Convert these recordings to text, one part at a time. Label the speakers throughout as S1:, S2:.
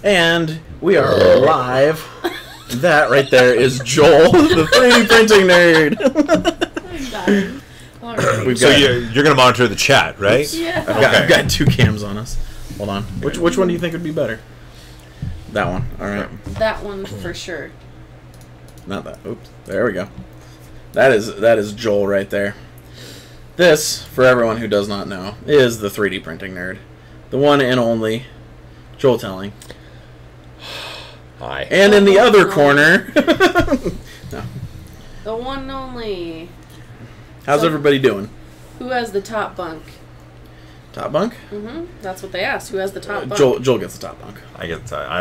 S1: And we are live. That right there is Joel, the 3D printing nerd.
S2: Right. So you're going to monitor the chat, right?
S3: Yeah.
S1: I've got 2 cams on us. Hold on. Which one do you think would be better? That one. All right.
S3: That one for sure.
S1: Not that. Oops. There we go. That is Joel right there. This, for everyone who does not know, is the 3D printing nerd. The one and only Joel Telling.
S2: Hi.
S1: And in the other corner... No.
S3: The one and only...
S1: How's everybody doing?
S3: Who has the top bunk?
S1: Top bunk?
S3: Mm-hmm. That's what they asked. Who has the top bunk?
S1: Joel gets the top bunk.
S2: I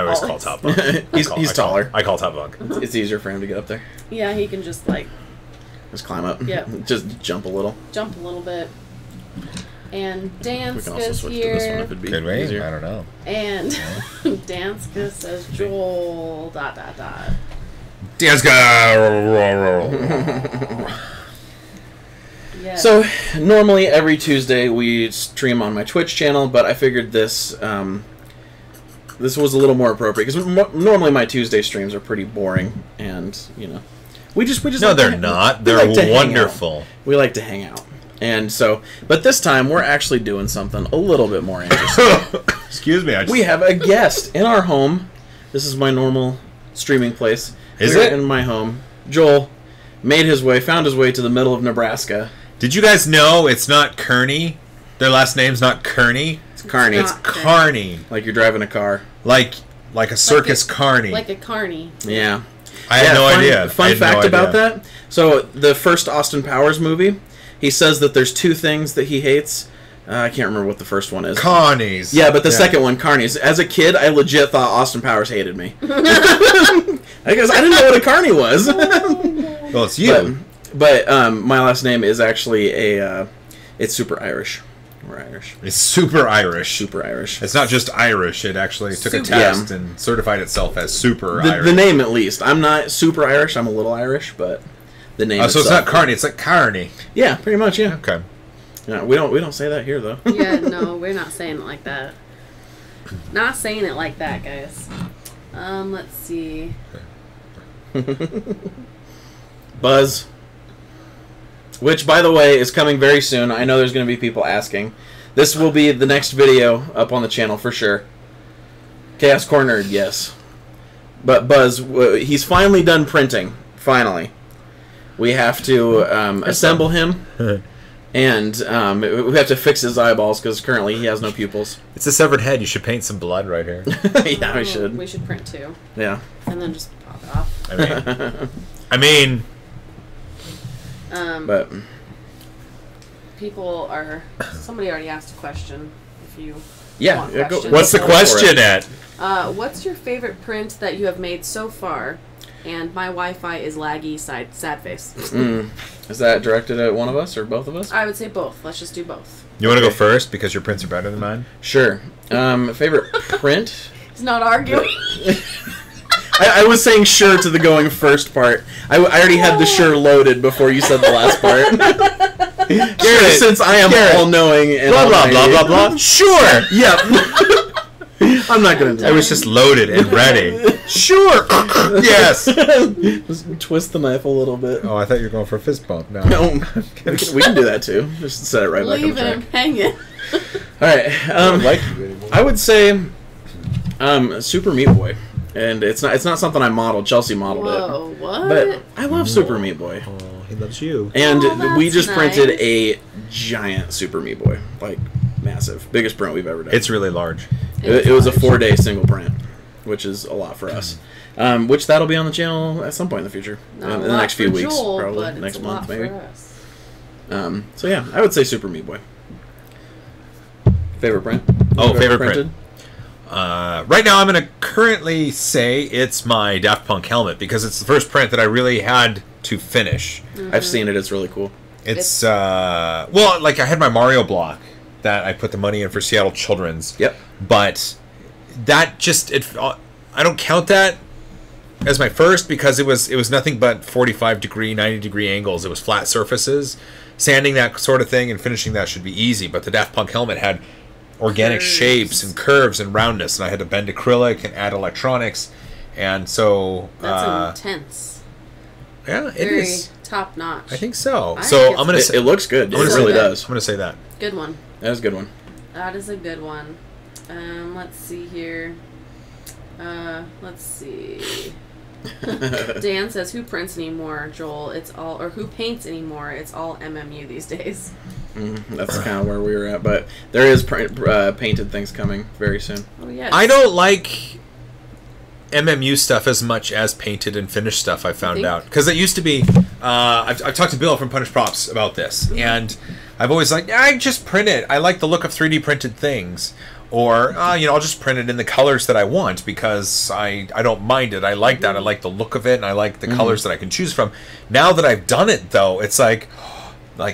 S2: always call top bunk.
S1: He's taller.
S2: I call top bunk.
S1: It's easier for him to get up there.
S3: Yeah, he can just
S1: just climb up.
S3: Yeah.
S1: Just jump a little.
S3: Jump a little bit. And Danska
S1: also
S3: is
S1: switch
S3: here.
S1: to this one if it'd be
S2: Could we?
S1: easier.
S2: I don't know.
S3: And Danska says Joel ...
S2: Danska.
S3: Yeah.
S1: So normally every Tuesday we stream on my Twitch channel, but I figured this was a little more appropriate because normally my Tuesday streams are pretty boring, and we just
S2: No, they're not. They're wonderful.
S1: We like to hang out. And so, but this time we're actually doing something a little bit more interesting.
S2: Excuse me.
S1: We have a guest in our home. This is my normal streaming place.
S2: Is
S1: Here
S2: it?
S1: in my home. Joel found his way to the middle of Nebraska.
S2: Did you guys know it's not Kearney? Their last name's not Kearney.
S1: It's Kearney.
S3: It's
S1: It's
S3: not
S2: Kearney.
S1: like you're driving a car.
S2: Like a circus Kearney.
S3: Like a carny.
S1: Yeah.
S2: I had no idea.
S1: Fun fact about that. So the first Austin Powers movie, he says that there's 2 things that he hates. I can't remember what the first one is.
S2: Carnies.
S1: Yeah, but the second one, Carnies. As a kid, I legit thought Austin Powers hated me. Because I didn't know what a carny was.
S2: Well, it's you.
S1: But my last name is actually it's super Irish. We're Irish.
S2: It's super Irish.
S1: Super Irish.
S2: It's not just Irish. It actually took a
S3: Super.
S2: test and certified itself as super Irish.
S1: The name, at least. I'm not super Irish. I'm a little Irish, but the name.
S2: So it's not Kearney. It's like Kearney.
S1: Yeah, pretty much. Yeah.
S2: Okay.
S1: Yeah, we don't say that here though.
S3: Yeah, no, we're not saying it like that. Not saying it like that, guys. Let's see.
S1: Buzz. Which, by the way, is coming very soon. I know there's going to be people asking. This will be the next video up on the channel for sure. Chaos Corner, yes. But Buzz, he's finally done printing. Finally. We have to assemble him. And we have to fix his eyeballs because currently he has no pupils.
S2: It's a severed head. You should paint some blood right here.
S1: Yeah, we should.
S3: We should print 2.
S1: Yeah.
S3: And then just pop it off.
S2: I mean.
S1: But
S3: people are. Somebody already asked a question. If you want
S1: go,
S3: questions.
S2: What's the question at?
S3: What's your favorite print that you have made so far? And my Wi-Fi is laggy. Sad face.
S1: Is that directed at one of us or both of us?
S3: I would say both. Let's just do both.
S2: You want to go first because your prints are better than mine?
S1: Sure. Favorite print?
S3: He's not arguing.
S1: I was saying sure to the going first part. I already had the sure loaded before you said the last part. Garrett, since I am all-knowing and
S2: blah, blah,
S1: almighty.
S2: blah, blah, blah. Sure.
S1: Yep. I'm not going to do
S2: It was just loaded and ready. Sure. Yes.
S1: Just twist the knife a little bit.
S2: Oh, I thought you were going for a fist bump. No.
S1: No. We can do that too. Just set it right back on
S3: Leave
S1: track.
S3: him hanging.
S1: Alright.
S2: I don't like you anymore.
S1: I would say Super Meat Boy. And it's not something I modeled. Chelsea modeled
S3: Whoa,
S1: it.
S3: what?
S1: But I love Super Meat Boy.
S2: Oh, he loves you.
S1: And
S3: Oh,
S1: we
S3: that's
S1: just printed
S3: nice.
S1: a giant Super Meat Boy. Like, massive. Biggest print we've ever done.
S2: It's really large.
S1: It was a 4-day single print, which is a lot for us. Which that'll be on the channel at some point in the future.
S3: Not
S1: In
S3: a
S1: the
S3: lot
S1: next few
S3: for
S1: weeks.
S3: Joel,
S1: Probably.
S3: but
S1: Next
S3: it's a
S1: month,
S3: lot
S1: maybe.
S3: for us.
S1: So yeah, I would say Super Meat Boy. Favorite print?
S2: Oh, favorite
S1: printed?
S2: print. Right now, I'm going to currently say it's my Daft Punk helmet because it's the first print that I really had to finish.
S1: I've seen it. It's really cool.
S2: It's well, like I had my Mario block that I put the money in for Seattle Children's.
S1: Yep.
S2: But that just I don't count that as my first because it was nothing but 45 degree, 90 degree angles. It was flat surfaces. Sanding that sort of thing and finishing that should be easy. But the Daft Punk helmet had organic
S3: Curves.
S2: shapes and curves and roundness, and I had to bend acrylic and add electronics, and so
S3: That's intense.
S2: yeah, it
S3: Very
S2: is.
S3: top notch.
S2: I think so.
S3: I
S2: So
S3: think
S2: I'm gonna
S3: it's
S2: say
S1: It looks good. It
S2: I'm gonna say
S1: really
S2: that.
S1: does.
S2: I'm gonna say that.
S3: Good one.
S1: That's a good one.
S3: That is a good one. Let's see here. Let's see. Dan says, "Who prints anymore, Joel? It's all, or who paints anymore? It's all MMU these days."
S1: That's kind of where we were at, but there is painted things coming very soon.
S3: Oh yes.
S2: I don't like MMU stuff as much as painted and finished stuff. I found
S3: think?
S2: out because it used to be. I've talked to Bill from Punish Props about this, and I've always like, I just print it. I like the look of 3D printed things, or I'll just print it in the colors that I want because I don't mind it. I like that. I like the look of it, and I like the colors that I can choose from. Now that I've done it, though, it's like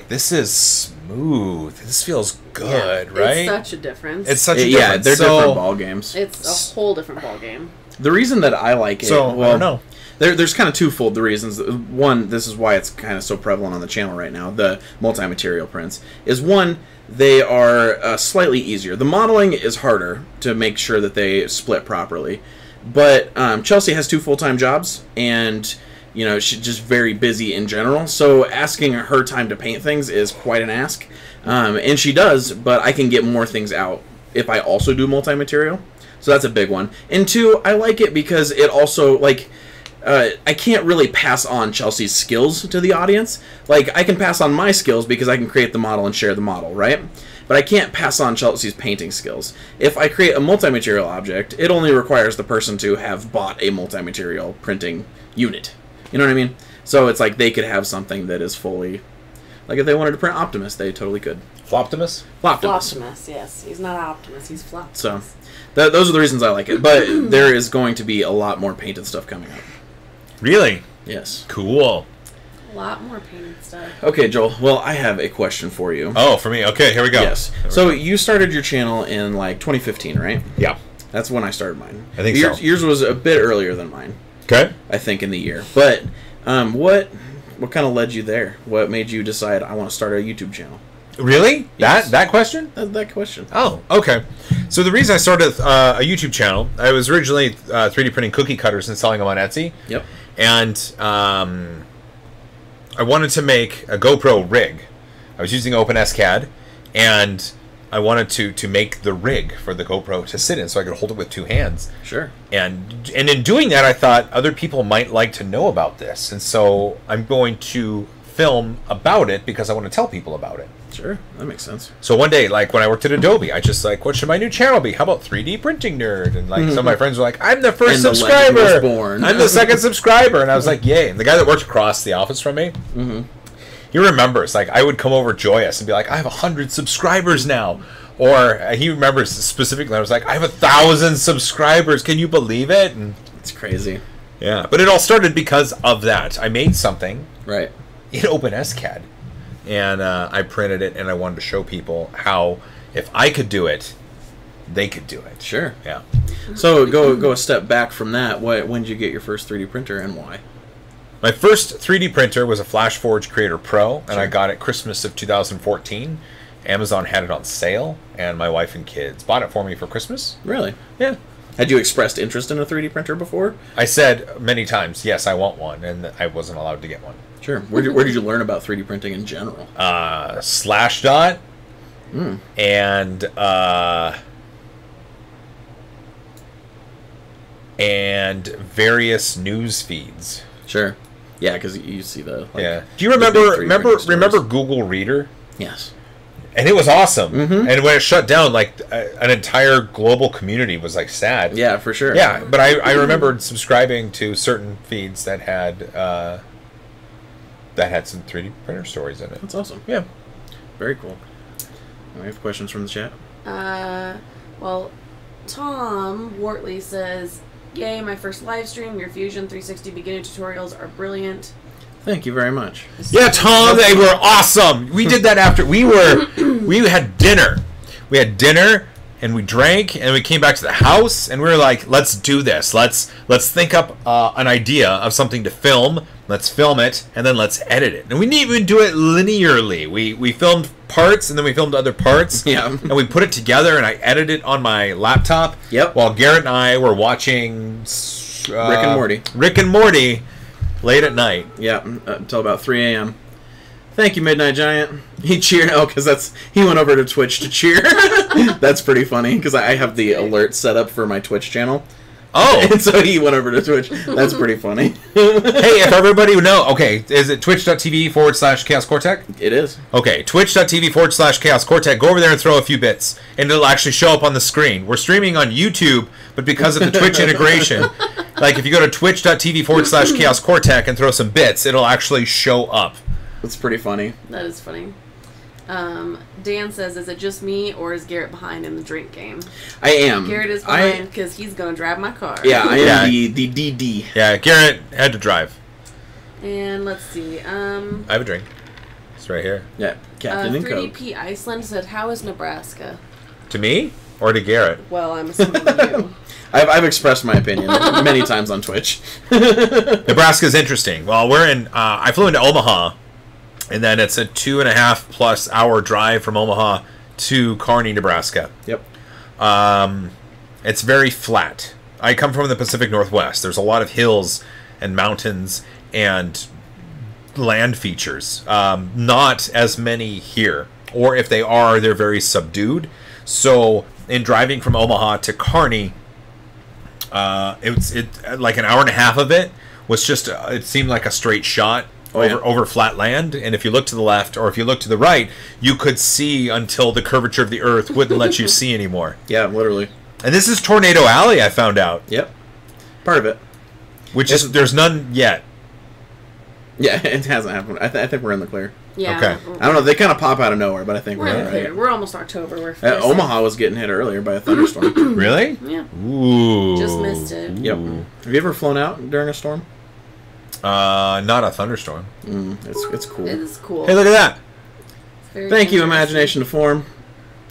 S2: this is smooth. This feels good, right?
S3: It's such a difference.
S2: It's such a
S1: Yeah,
S2: difference.
S1: they're
S2: So-
S1: different ball games.
S3: It's a whole different ball game.
S1: The reason that I like it,
S2: So,
S1: well,
S2: I don't know.
S1: There's kind of twofold the reasons. One, this is why it's kind of so prevalent on the channel right now, the multi-material prints, is one, they are slightly easier. The modeling is harder to make sure that they split properly. But Chelsea has 2 full-time jobs, and she's just very busy in general. So asking her time to paint things is quite an ask. And she does, but I can get more things out if I also do multi-material. So that's a big one. And 2, I like it because it also, I can't really pass on Chelsea's skills to the audience. Like, I can pass on my skills because I can create the model and share the model, right? But I can't pass on Chelsea's painting skills. If I create a multi-material object, it only requires the person to have bought a multi-material printing unit. You know what I mean? So it's like they could have something that is fully... Like, if they wanted to print Optimus, they totally could.
S2: Floptimus?
S1: Floptimus.
S3: Floptimus, yes. He's not Optimus, he's Floptimus.
S1: So, those are the reasons I like it. But there is going to be a lot more painted stuff coming up.
S2: Really?
S1: Yes.
S2: Cool.
S3: A lot more painted stuff.
S1: Okay, Joel. Well, I have a question for you.
S2: Oh, for me. Okay, here we go.
S1: Yes. So you started your channel in 2015, right?
S2: Yeah.
S1: That's when I started mine.
S2: I think
S1: yours,
S2: so.
S1: Yours was a bit earlier than mine.
S2: Okay.
S1: I think in the year. But what kind of led you there? What made you decide I want to start a YouTube channel?
S2: Really?
S1: Yes.
S2: That question?
S1: That question.
S2: Oh, okay. So the reason I started a YouTube channel, I was originally 3D printing cookie cutters and selling them on Etsy.
S1: Yep.
S2: And I wanted to make a GoPro rig. I was using OpenSCAD, and I wanted to make the rig for the GoPro to sit in so I could hold it with 2 hands.
S1: Sure.
S2: And in doing that, I thought other people might like to know about this. And so I'm going to film about it because I want to tell people about it.
S1: Sure. That makes sense.
S2: So one day, when I worked at Adobe, I just what should my new channel be? How about 3D Printing Nerd? And some of my friends were like, I'm the first
S1: And the legend
S2: subscriber.
S1: was born.
S2: I'm the second subscriber. And I was like, yay. And the guy that worked across the office from me, he remembers, I would come over joyous and be like, I have 100 subscribers now. Or he remembers specifically, I was like, I have 1,000 subscribers. Can you believe it? And
S1: It's crazy.
S2: yeah, but it all started because of that. I made something
S1: Right.
S2: in OpenSCAD, and I printed it, and I wanted to show people how, if I could do it, they could do it.
S1: Sure.
S2: Yeah.
S1: So go a step back from that. When did you get your first 3D printer and why?
S2: My first 3D printer was a FlashForge Creator Pro, and
S1: Sure.
S2: I got it Christmas of 2014. Amazon had it on sale, and my wife and kids bought it for me for Christmas.
S1: Really?
S2: Yeah.
S1: Had you expressed interest in a 3D printer before?
S2: I said many times, yes, I want one, and I wasn't allowed to get one.
S1: Sure. Where did you learn about 3D printing in general?
S2: Slashdot and various news feeds.
S1: Sure. Yeah, because you see the
S2: Yeah. Do you
S1: the big 3D
S2: remember
S1: printing
S2: remember
S1: stores.
S2: Google Reader?
S1: Yes.
S2: And it was awesome. And when it shut down, an entire global community was sad.
S1: Yeah, for sure.
S2: Yeah, but I remembered subscribing to certain feeds that had some 3D printer stories in it.
S1: That's awesome.
S2: Yeah.
S1: Very cool. We have questions from the chat.
S3: Well, Tom Wortley says, "Yay, my first live stream. Your Fusion 360 beginner tutorials are brilliant."
S1: Thank you very much.
S2: Yeah, Tom, they were awesome. We did that after we had dinner. We had dinner and we drank, and we came back to the house, and we were like, let's do this. Let's think up an idea of something to film. Let's film it, and then let's edit it. And we didn't even do it linearly. We filmed parts, and then we filmed other parts.
S1: Yeah.
S2: And we put it together, and I edited it on my laptop.
S1: Yep.
S2: While Garrett and I were watching
S1: Rick and Morty.
S2: Rick and Morty late at night.
S1: Yeah, until about 3 a.m. Thank you, Midnight Giant. He cheered. Oh, because he went over to Twitch to cheer. That's pretty funny, because I have the alert set up for my Twitch channel.
S2: Oh.
S1: And so he went over to Twitch. That's pretty funny.
S2: Hey, if everybody would know, okay, is it twitch.tv/Chaos Cortec?
S1: It is.
S2: Okay, twitch.tv/Chaos Cortec. Go over there and throw a few bits, and it'll actually show up on the screen. We're streaming on YouTube, but because of the Twitch integration, like if you go to twitch.tv/Chaos Cortec and throw some bits, it'll actually show up.
S1: That's pretty funny.
S3: That is funny. Dan says, is it just me, or is Garrett behind in the drink game?
S1: I am.
S3: Garrett is behind because he's going to drive my car.
S1: Yeah, I am the DD.
S2: Yeah, Garrett had to drive.
S3: And let's see.
S2: I have a drink. It's right here.
S1: Yeah, Captain and Coke.
S3: 3DP Iceland said, how is Nebraska?
S2: To me or to Garrett?
S3: Well, I'm assuming you.
S1: I've expressed my opinion many times on Twitch.
S2: Nebraska's interesting. Well, we're in. I flew into Omaha, and then it's a 2.5+ hour drive from Omaha to Kearney, Nebraska.
S1: Yep.
S2: It's very flat. I come from the Pacific Northwest. There's a lot of hills and mountains and land features. Not as many here, or if they are, they're very subdued. So in driving from Omaha to Kearney, it like an hour and a half of it was just it seemed like a straight shot over flat land, and if you look to the left or if you look to the right, you could see until the curvature of the earth wouldn't let you see anymore.
S1: Yeah, literally.
S2: And this is Tornado Alley, I found out.
S1: Yep. Part of it.
S2: Which is there's none yet.
S1: Yeah, it hasn't happened. I think we're in the clear.
S3: Yeah.
S2: Okay.
S1: I don't know. They kind of pop out of nowhere, but I think
S3: We're in the
S1: all
S3: clear.
S1: right.
S3: We're almost October. We're
S1: Omaha was getting hit earlier by a thunderstorm.
S2: Really?
S3: Yeah.
S2: Ooh.
S3: Just missed it.
S1: Yep. Have you ever flown out during a storm?
S2: Not a thunderstorm.
S1: It's cool.
S3: It is cool.
S2: Hey, look at that.
S3: It's very
S1: Thank you,
S3: interesting.
S1: Imagination to Form.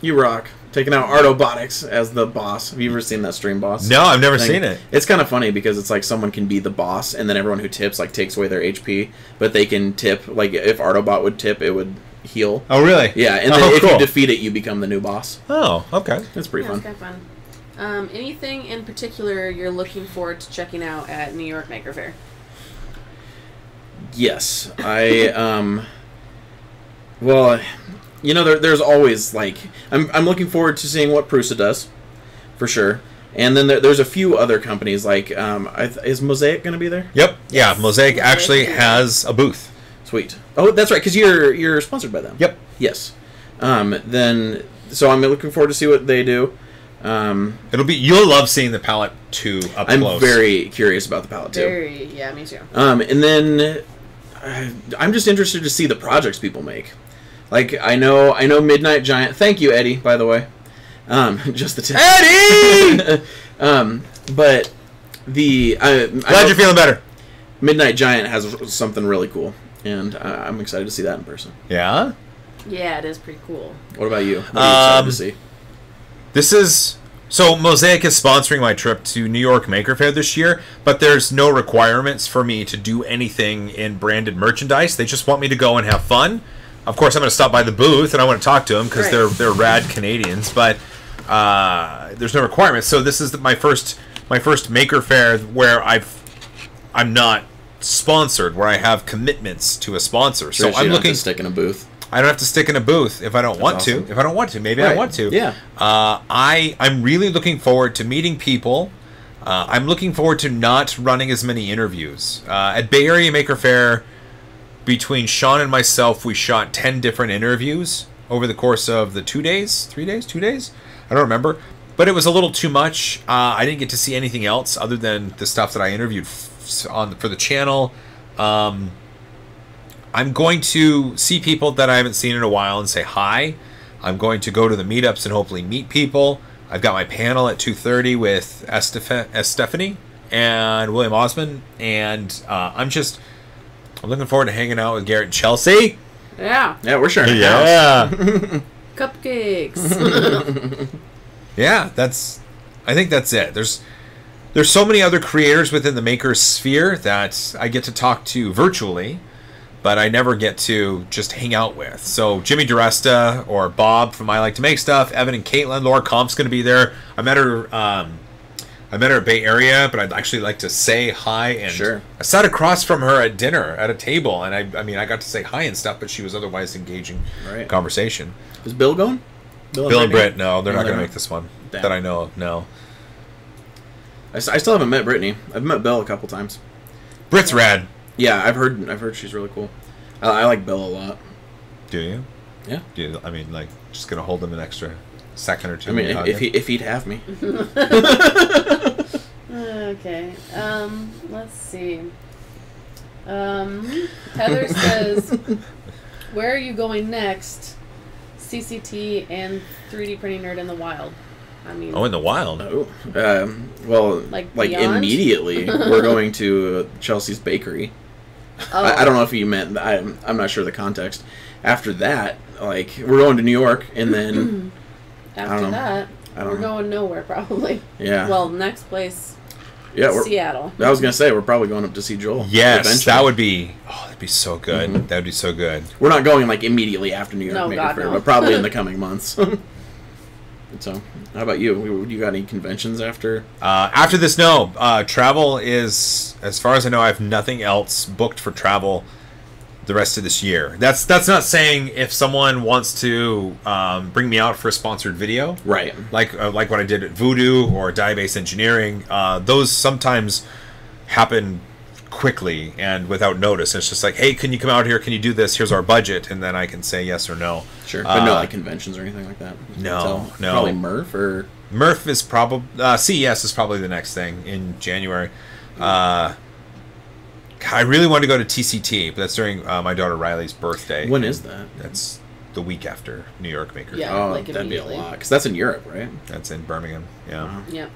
S1: You rock. Taking out Artobotics as the boss. Have you ever seen that stream boss?
S2: No, I've never
S1: thing?
S2: seen it.
S1: It's kind of funny because it's like someone can be the boss, and then everyone who tips like takes away their HP, but they can tip. Like if Artobot would tip, it would heal.
S2: Oh, really?
S1: Yeah, and then if
S2: cool.
S1: you defeat it, you become the new boss.
S2: Oh, okay.
S1: That's pretty
S3: Yeah,
S1: fun.
S3: it's kind of fun. Anything in particular you're looking forward to checking out at New York Maker Faire?
S1: Yes, well, you know, there's always like I'm looking forward to seeing what Prusa does, for sure. And then there's a few other companies like is Mosaic going to be there?
S2: Yep. Yeah,
S3: Yes.
S2: Mosaic actually
S3: Mosaic.
S2: has a booth.
S1: Sweet. Oh, that's right, because you're sponsored by them.
S2: Yep.
S1: Yes. Then so I'm looking forward to see what they do.
S2: You'll love seeing the palette too up
S1: I'm
S2: close.
S1: very curious about the palette too.
S3: Yeah, me too.
S1: And then I'm just interested to see the projects people make. Like I know Midnight Giant. Thank you, Eddie, by the way. Just the tip.
S2: Eddie.
S1: But the
S2: Glad you're feeling better.
S1: Midnight Giant has something really cool, and I'm excited to see that in person.
S2: Yeah.
S3: Yeah, it is pretty cool.
S1: What about you? What are you excited to see?
S2: So Mosaic is sponsoring my trip to New York Maker Faire this year, but there's no requirements for me to do anything in branded merchandise. They just want me to go and have fun. Of course, I'm going to stop by the booth and I want to talk to them because
S3: Right.
S2: they're rad Canadians, but there's no requirements. So this is my first Maker Faire where I'm not sponsored, where I have commitments to a sponsor. So I'm looking
S1: to stick in a booth.
S2: I don't have to stick in a booth if I don't want
S1: awesome.
S2: to. If I don't want to, maybe I
S1: Right.
S2: want to.
S1: Yeah.
S2: I'm really looking forward to meeting people. I'm looking forward to not running as many interviews. At Bay Area Maker Faire, between Sean and myself, we shot 10 different interviews over the course of the 2 days? 3 days? 2 days? I don't remember. But it was a little too much. I didn't get to see anything else other than the stuff that I interviewed for the channel. I'm going to see people that I haven't seen in a while and say hi. I'm going to go to the meetups and hopefully meet people. I've got my panel at 2:30 with Stephanie and William Osmond, and I'm looking forward to hanging out with Garrett and Chelsea.
S3: Yeah.
S1: Yeah, we're sharing a house.
S2: Yeah.
S3: Cupcakes.
S2: Yeah, I think that's it. There's so many other creators within the maker sphere that I get to talk to virtually, but I never get to just hang out with. So Jimmy DiResta or Bob from I Like to Make Stuff, Evan and Caitlin, Laura Komp's going to be there. I met her at Bay Area, but I'd actually like to say hi. And
S1: sure.
S2: I sat across from her at dinner at a table, and I mean, I got to say hi and stuff, but she was otherwise engaging conversation.
S1: Is Bill going?
S2: Bill and Britt, no, they're not going to make this one. Damn. That I know of, no.
S1: I still haven't met Brittany. I've met Bill a couple times.
S2: Britt's rad.
S1: Yeah, I've heard she's really cool. I like Bill a lot.
S2: Do you?
S1: Yeah.
S2: Do you, I mean, like, just gonna hold him an extra second or two.
S1: I mean, if he'd have me.
S3: Okay. Let's see. Heather says, "Where are you going next? CCT and 3D printing nerd in the wild." I mean,
S2: in the wild.
S1: Oh, well, like immediately, we're going to Chelsea's Bakery. Oh. I don't know if you meant. I'm not sure the context. After that, like, we're going to New York, and then
S3: after that, we're going nowhere probably.
S1: Yeah.
S3: Well, next place.
S1: Yeah,
S3: Seattle.
S1: I was gonna say we're probably going up to see Joel.
S2: Yes, eventually. That would be. Oh, that'd be so good. Mm-hmm. That would be so good.
S1: We're not going like immediately after New York
S3: Maker
S1: Fair, but probably in the coming months. So, how about you? You got any conventions after?
S2: After this, no. Travel is, as far as I know, I have nothing else booked for travel the rest of this year. That's not saying if someone wants to bring me out for a sponsored video,
S1: right?
S2: Like what I did at Voodoo or Diabase Engineering. Those sometimes happen quickly and without notice. It's just like, hey, can you come out here? Can you do this? Here's our budget, and then I can say yes or no.
S1: Sure, but no like conventions or anything like that.
S2: No.
S1: Probably Murph or
S2: Murph is probably CES is probably the next thing in January. I really want to go to TCT, but that's during my daughter Riley's birthday.
S1: When is that?
S2: That's the week after New York Maker.
S3: Yeah,
S1: that'd be a lot because that's in Europe, right?
S2: That's in Birmingham. Yeah.
S3: Uh-huh. Yeah.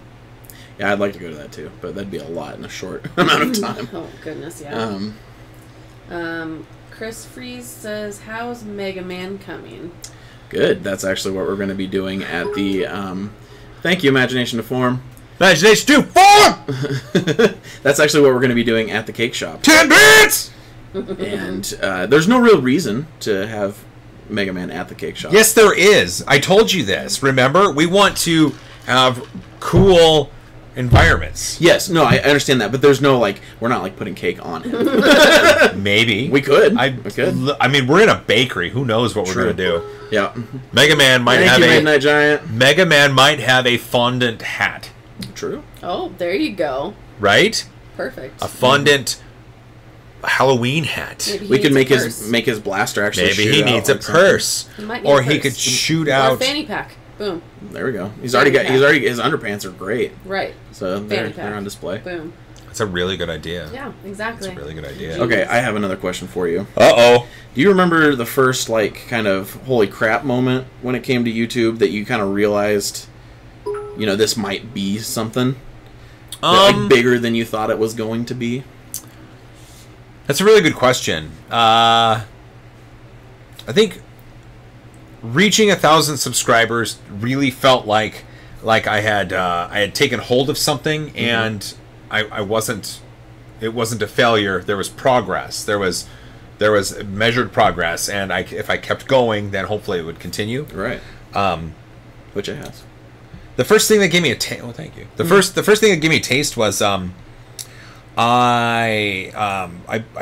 S1: Yeah, I'd like to go to that too, but that'd be a lot in a short amount of time.
S3: Oh goodness, yeah. Chris Freeze says, "How's Mega Man coming?"
S1: Good. That's actually what we're going to be doing at the. Thank you, Imagination to Form.
S2: Imagination to Form.
S1: That's actually what we're going to be doing at the cake shop.
S2: 10 bits.
S1: And there's no real reason to have Mega Man at the cake shop.
S2: Yes, there is. I told you this. Remember, we want to have cool environments.
S1: Yes, no, I understand that, but there's no we're not putting cake on it.
S2: Maybe
S1: we could.
S2: We could. I mean, we're in a bakery. Who knows what we're going to do?
S1: Yeah.
S2: Mega Man might have
S1: Midnight Giant.
S2: Mega Man might have a fondant hat.
S1: True.
S3: Oh, there you go.
S2: Right?
S3: Perfect.
S2: A fondant Halloween hat.
S1: We could make his blaster actually.
S2: Maybe he needs a purse, or he could shoot out
S3: a fanny pack. Boom.
S1: There we go. He's already his underpants are great.
S3: Right.
S1: So they're on display.
S3: Boom.
S2: That's a really good idea.
S3: Yeah, exactly.
S2: That's a really good idea.
S1: Okay, I have another question for you.
S2: Uh-oh.
S1: Do you remember the first kind of holy crap moment when it came to YouTube that you kind of realized, this might be something bigger than you thought it was going to be?
S2: That's a really good question. I think reaching 1,000 subscribers really felt like I had taken hold of something, and I wasn't. It wasn't a failure. There was progress. There was measured progress, and if I kept going, then hopefully it would continue.
S1: Right. Which it has.
S2: The first thing that gave me a taste. Well, thank you. The first thing that gave me a taste was I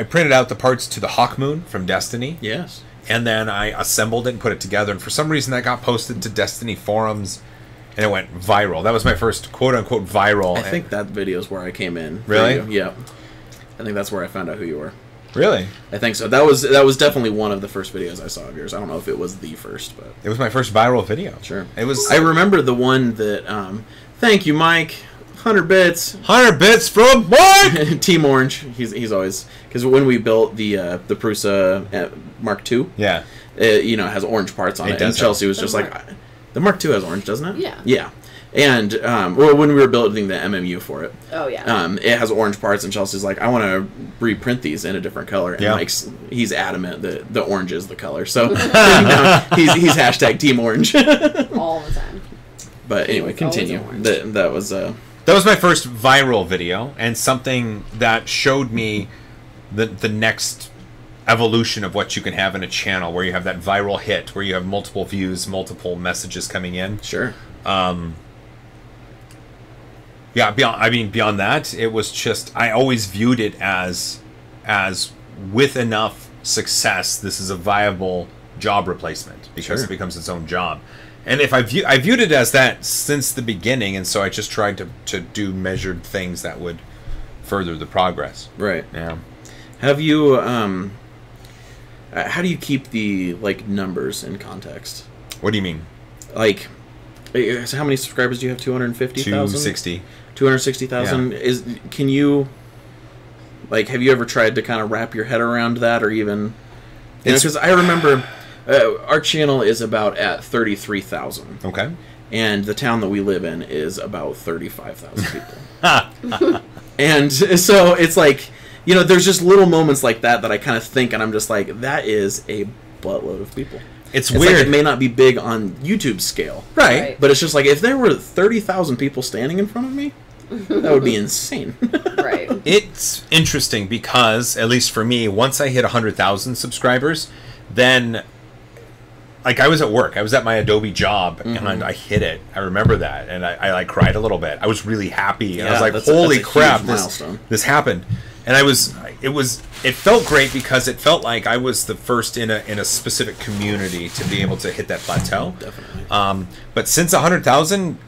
S2: printed out the parts to the Hawk Moon from Destiny.
S1: Yes.
S2: And then I assembled it and put it together, and for some reason that got posted to Destiny forums, and it went viral. That was my first quote-unquote viral.
S1: I think that video is where I came in.
S2: Really?
S1: Yeah. I think that's where I found out who you were.
S2: Really?
S1: I think so. That was definitely one of the first videos I saw of yours. I don't know if it was the first, but...
S2: It was my first viral video.
S1: Sure.
S2: It was.
S1: I remember the one that... thank you, Mike. 100 bits.
S2: 100 bits from Mike!
S1: Team Orange. He's always... Because when we built the Prusa Mark II...
S2: Yeah.
S1: It has orange parts on it. And Chelsea was just like... The Mark II has orange, doesn't it?
S3: Yeah.
S1: Yeah. And, when we were building the MMU for it...
S3: Oh, yeah.
S1: It has orange parts, and Chelsea's like, I want to reprint these in a different color. And Mike's... He's adamant that the orange is the color. So, he's hashtag Team Orange.
S3: All the time.
S1: But anyway,
S3: It's always
S1: continue.
S3: orange.
S1: That was
S2: That was my first viral video, and something that showed me the next evolution of what you can have in a channel, where you have that viral hit, where you have multiple views, multiple messages coming in.
S1: sure.
S2: Yeah, beyond that, it was just, I always viewed it as with enough success, this is a viable job replacement, because
S1: Sure.
S2: it becomes its own job. And if I viewed it as that since the beginning, and so I just tried to do measured things that would further the progress.
S1: Right.
S2: Yeah.
S1: Have you how do you keep the like numbers in context?
S2: What do you mean?
S1: Like, so how many subscribers do you have? 250,000?
S2: 260.
S1: 260,000. Can you, like, have you ever tried to kind of wrap your head around that, or even, because I remember our channel is about at 33,000.
S2: Okay.
S1: And the town that we live in is about 35,000 people. And so it's like, you know, there's just little moments like that I kind of think, and I'm just like, that is a buttload of people.
S2: It's
S1: Like,
S2: weird.
S1: it may not be big on YouTube scale.
S2: Right.
S1: But it's just like, if there were 30,000 people standing in front of me, that would be insane.
S3: Right.
S2: It's interesting because, at least for me, once I hit 100,000 subscribers, then, like, I was at work. I was at my Adobe job, and I hit it. I remember that, and I like cried a little bit. I was really happy. And I was like,
S1: that's
S2: holy
S1: a
S2: crap,
S1: huge
S2: this
S1: milestone.
S2: happened. And it felt great because it felt like I was the first in a specific community to be able to hit that plateau.
S1: Definitely.
S2: But since 100,000,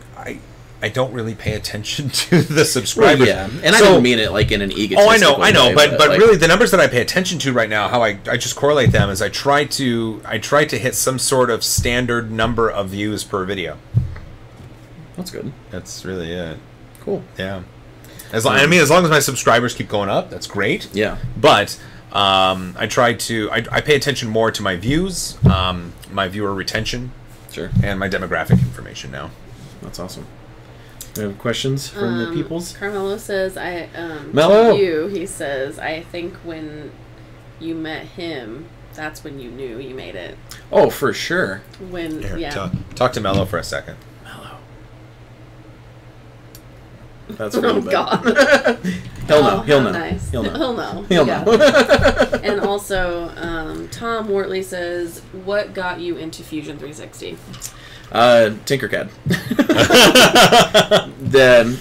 S2: I don't really pay attention to the subscribers.
S1: Well, yeah, and I didn't mean it like in an egotistical
S2: I know,
S1: way,
S2: but
S1: like,
S2: really the numbers that I pay attention to right now, how I just correlate them is I try to hit some sort of standard number of views per video.
S1: that's good.
S2: That's really it.
S1: Cool.
S2: Yeah. As long as my subscribers keep going up, that's great.
S1: Yeah.
S2: But I pay attention more to my views, my viewer retention,
S1: Sure.
S2: and my demographic information now.
S1: That's awesome. We have questions from the peoples?
S3: Carmelo says,
S1: Mello!
S3: to you, he says, I think when you met him, that's when you knew you made it.
S1: Oh, for sure.
S3: When,
S2: Here,
S3: yeah.
S2: talk to Mello for a second.
S1: Mellow. That's really
S3: Oh,
S1: bad.
S3: God.
S1: He'll know. He'll know.
S3: Nice.
S1: He'll know.
S3: He'll know.
S1: He'll
S3: Yeah.
S1: know.
S3: And also, Tom Wortley says, what got you into Fusion 360?
S1: Tinkercad. The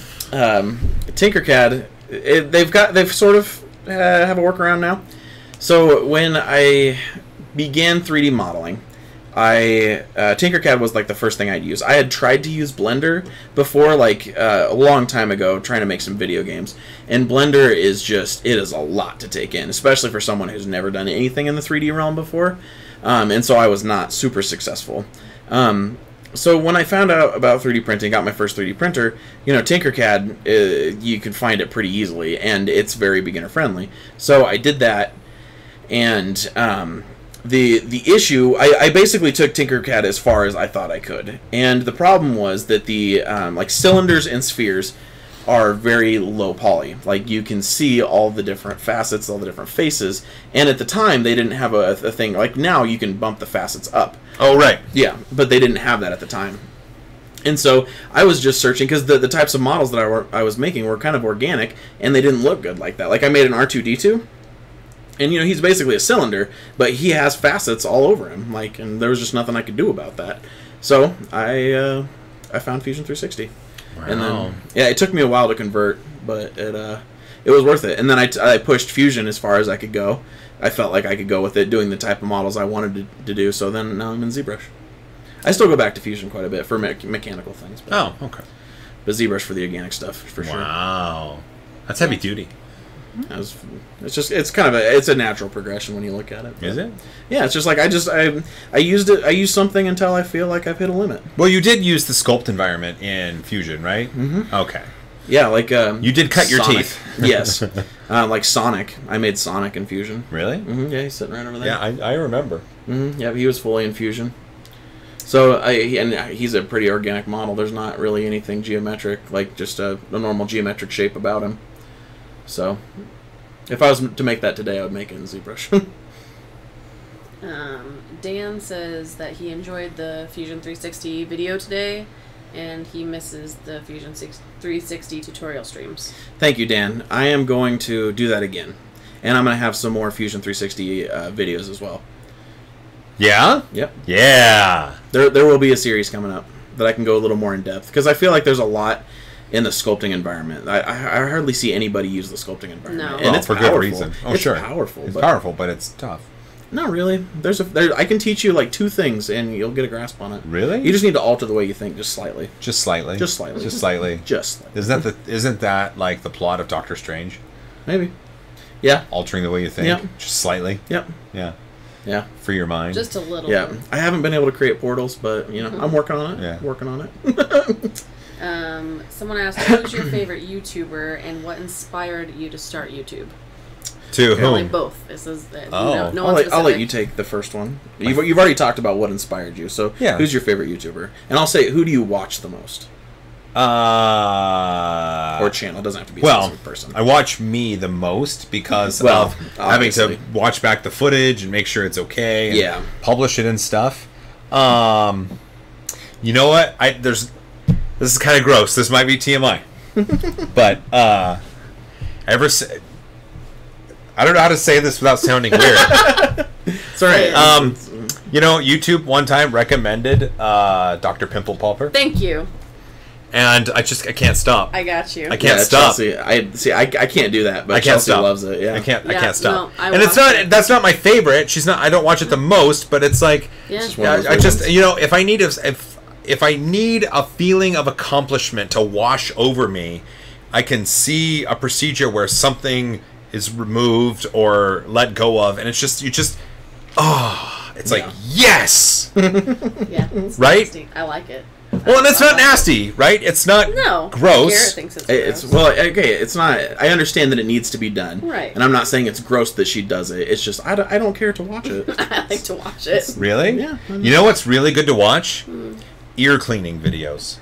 S1: Tinkercad, they've sort of have a workaround now. So when I began 3D modeling, Tinkercad was like the first thing I'd use. I had tried to use Blender before, like a long time ago, trying to make some video games. And Blender is it is a lot to take in, especially for someone who's never done anything in the 3D realm before. And so I was not super successful. So when I found out about 3D printing, got my first 3D printer, you know, Tinkercad, you can find it pretty easily, and it's very beginner friendly. So I did that, and the issue, I basically took Tinkercad as far as I thought I could, and the problem was that the like cylinders and spheres are very low poly. Like, you can see all the different facets, all the different faces, and at the time they didn't have a thing like now you can bump the facets up.
S2: Oh, right.
S1: Yeah, but they didn't have that at the time. And so I was just searching, because the types of models that I was making were kind of organic, and they didn't look good like that. Like, I made an R2-D2, and, you know, he's basically a cylinder, but he has facets all over him, like, and there was just nothing I could do about that. So I found Fusion 360.
S2: Wow.
S1: And then, yeah, it took me a while to convert, but it was worth it. And then I pushed Fusion as far as I could go. I felt like I could go with it, doing the type of models I wanted to do, so then now I'm in ZBrush. I still go back to Fusion quite a bit for mechanical things. But,
S2: Oh, okay.
S1: But ZBrush for the organic stuff, for sure.
S2: Wow. That's heavy duty.
S1: It's kind of it's a natural progression when you look at it.
S2: Is it?
S1: Yeah, it's just like I used something until I feel like I've hit a limit.
S2: Well, you did use the sculpt environment in Fusion, right?
S1: Mm-hmm.
S2: Okay.
S1: Yeah, like
S2: you did cut your
S1: Sonic.
S2: teeth.
S1: Yes, like Sonic. I made Sonic in Fusion.
S2: Really?
S1: Mm-hmm. Yeah, he's sitting right over there.
S2: Yeah, I remember.
S1: Mm-hmm. Yeah, he was fully in Fusion. So and he's a pretty organic model. There's not really anything geometric, like just a normal geometric shape about him. So, if I was to make that today, I would make it in ZBrush.
S3: Dan says that he enjoyed the Fusion 360 video today, and he misses the Fusion 360 tutorial streams.
S1: Thank you, Dan. I am going to do that again. And I'm going to have some more Fusion 360 videos as well.
S2: Yeah?
S1: Yep.
S2: Yeah.
S1: There will be a series coming up that I can go a little more in depth, because I feel like there's a lot in the sculpting environment. I hardly see anybody use the sculpting environment.
S3: No.
S1: And
S2: Well,
S1: it's
S2: for
S1: powerful.
S2: good reason. Oh,
S1: it's
S2: sure.
S1: Powerful.
S2: It's
S1: but
S2: powerful, but it's tough.
S1: Not really. I can teach you like 2 things, and you'll get a grasp on it.
S2: Really?
S1: You just need to alter the way you think, just slightly.
S2: Just slightly.
S1: Just slightly.
S2: Just slightly.
S1: Just slightly.
S2: Isn't that like the plot of Doctor Strange?
S1: Maybe. Yeah.
S2: Altering the way you think.
S1: Yep.
S2: Just slightly.
S1: Yep.
S2: Yeah.
S1: Yeah.
S2: For your mind.
S3: Just a little.
S1: Yeah.
S3: bit.
S1: I haven't been able to create portals, but you know, I'm working on it.
S2: Yeah.
S1: Working on it.
S3: Someone asked, who's your favorite YouTuber and what inspired you to start YouTube?
S2: To
S3: Apparently
S2: whom?
S3: both. This is
S2: Oh.
S3: no
S1: I'll
S3: one's
S1: let you
S3: specific.
S1: take the first one. You've already talked about what inspired you. So
S2: Yeah.
S1: who's your favorite YouTuber? And I'll say, who do you watch the most? Or channel. Doesn't have to be a
S2: well,
S1: specific person.
S2: I watch me the most because
S1: Well,
S2: of having
S1: obviously.
S2: to watch back the footage and make sure it's okay. And
S1: Yeah.
S2: publish it and stuff. You know what? This is kind of gross. This might be TMI, but I don't know how to say this without sounding weird.
S1: It's all right.
S2: You know, YouTube one time recommended Dr. Pimple Popper,
S3: Thank you.
S2: and I can't stop.
S3: I got you.
S2: I can't stop.
S1: Chelsea, I can't do that, but
S2: I can't
S1: Chelsea
S2: stop.
S1: loves it. Yeah.
S2: I can't
S3: Yeah,
S2: stop.
S3: no, I
S2: and it's
S3: watch
S2: not.
S3: it.
S2: That's not my favorite. I don't watch it the most, but it's like.
S3: Yeah.
S1: Just one of those
S2: I just,
S1: ones.
S2: you know, if I need a feeling of accomplishment to wash over me, I can see a procedure where something is removed or let go of, and it's just it's like yes,
S3: Yeah. It's
S2: Right?
S3: nasty. I like it.
S2: well, and it's not nasty, right? It's not
S3: No.
S2: gross.
S3: Garrett thinks it's
S1: It's
S3: gross.
S1: well, okay. It's not. I understand that it needs to be done,
S3: Right.
S1: And I'm not saying it's gross that she does it. It's just I don't care to watch it.
S3: I like to watch it.
S2: Really?
S1: Yeah.
S2: You know what's really good to watch? Ear cleaning videos.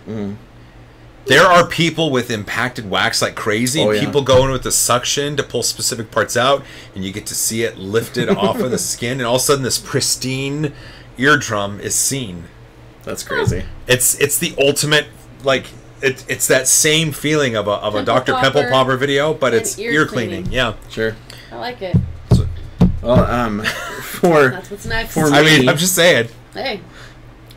S2: There are people with impacted wax like crazy, and
S1: Oh, yeah.
S2: people go in with the suction to pull specific parts out, and you get to see it lifted off of the skin, and all of a sudden this pristine eardrum is seen.
S1: That's crazy.
S2: It's the ultimate, like, it's that same feeling of a
S3: Pimple
S2: Dr. Pimple
S3: popper
S2: Popper video, but
S3: and
S2: it's
S3: ear
S2: ear cleaning.
S3: cleaning.
S2: Yeah.
S1: Sure.
S3: I like it.
S1: Well, for
S3: That's what's next.
S1: For
S2: I mean,
S1: me-
S2: I'm just saying.
S3: Hey.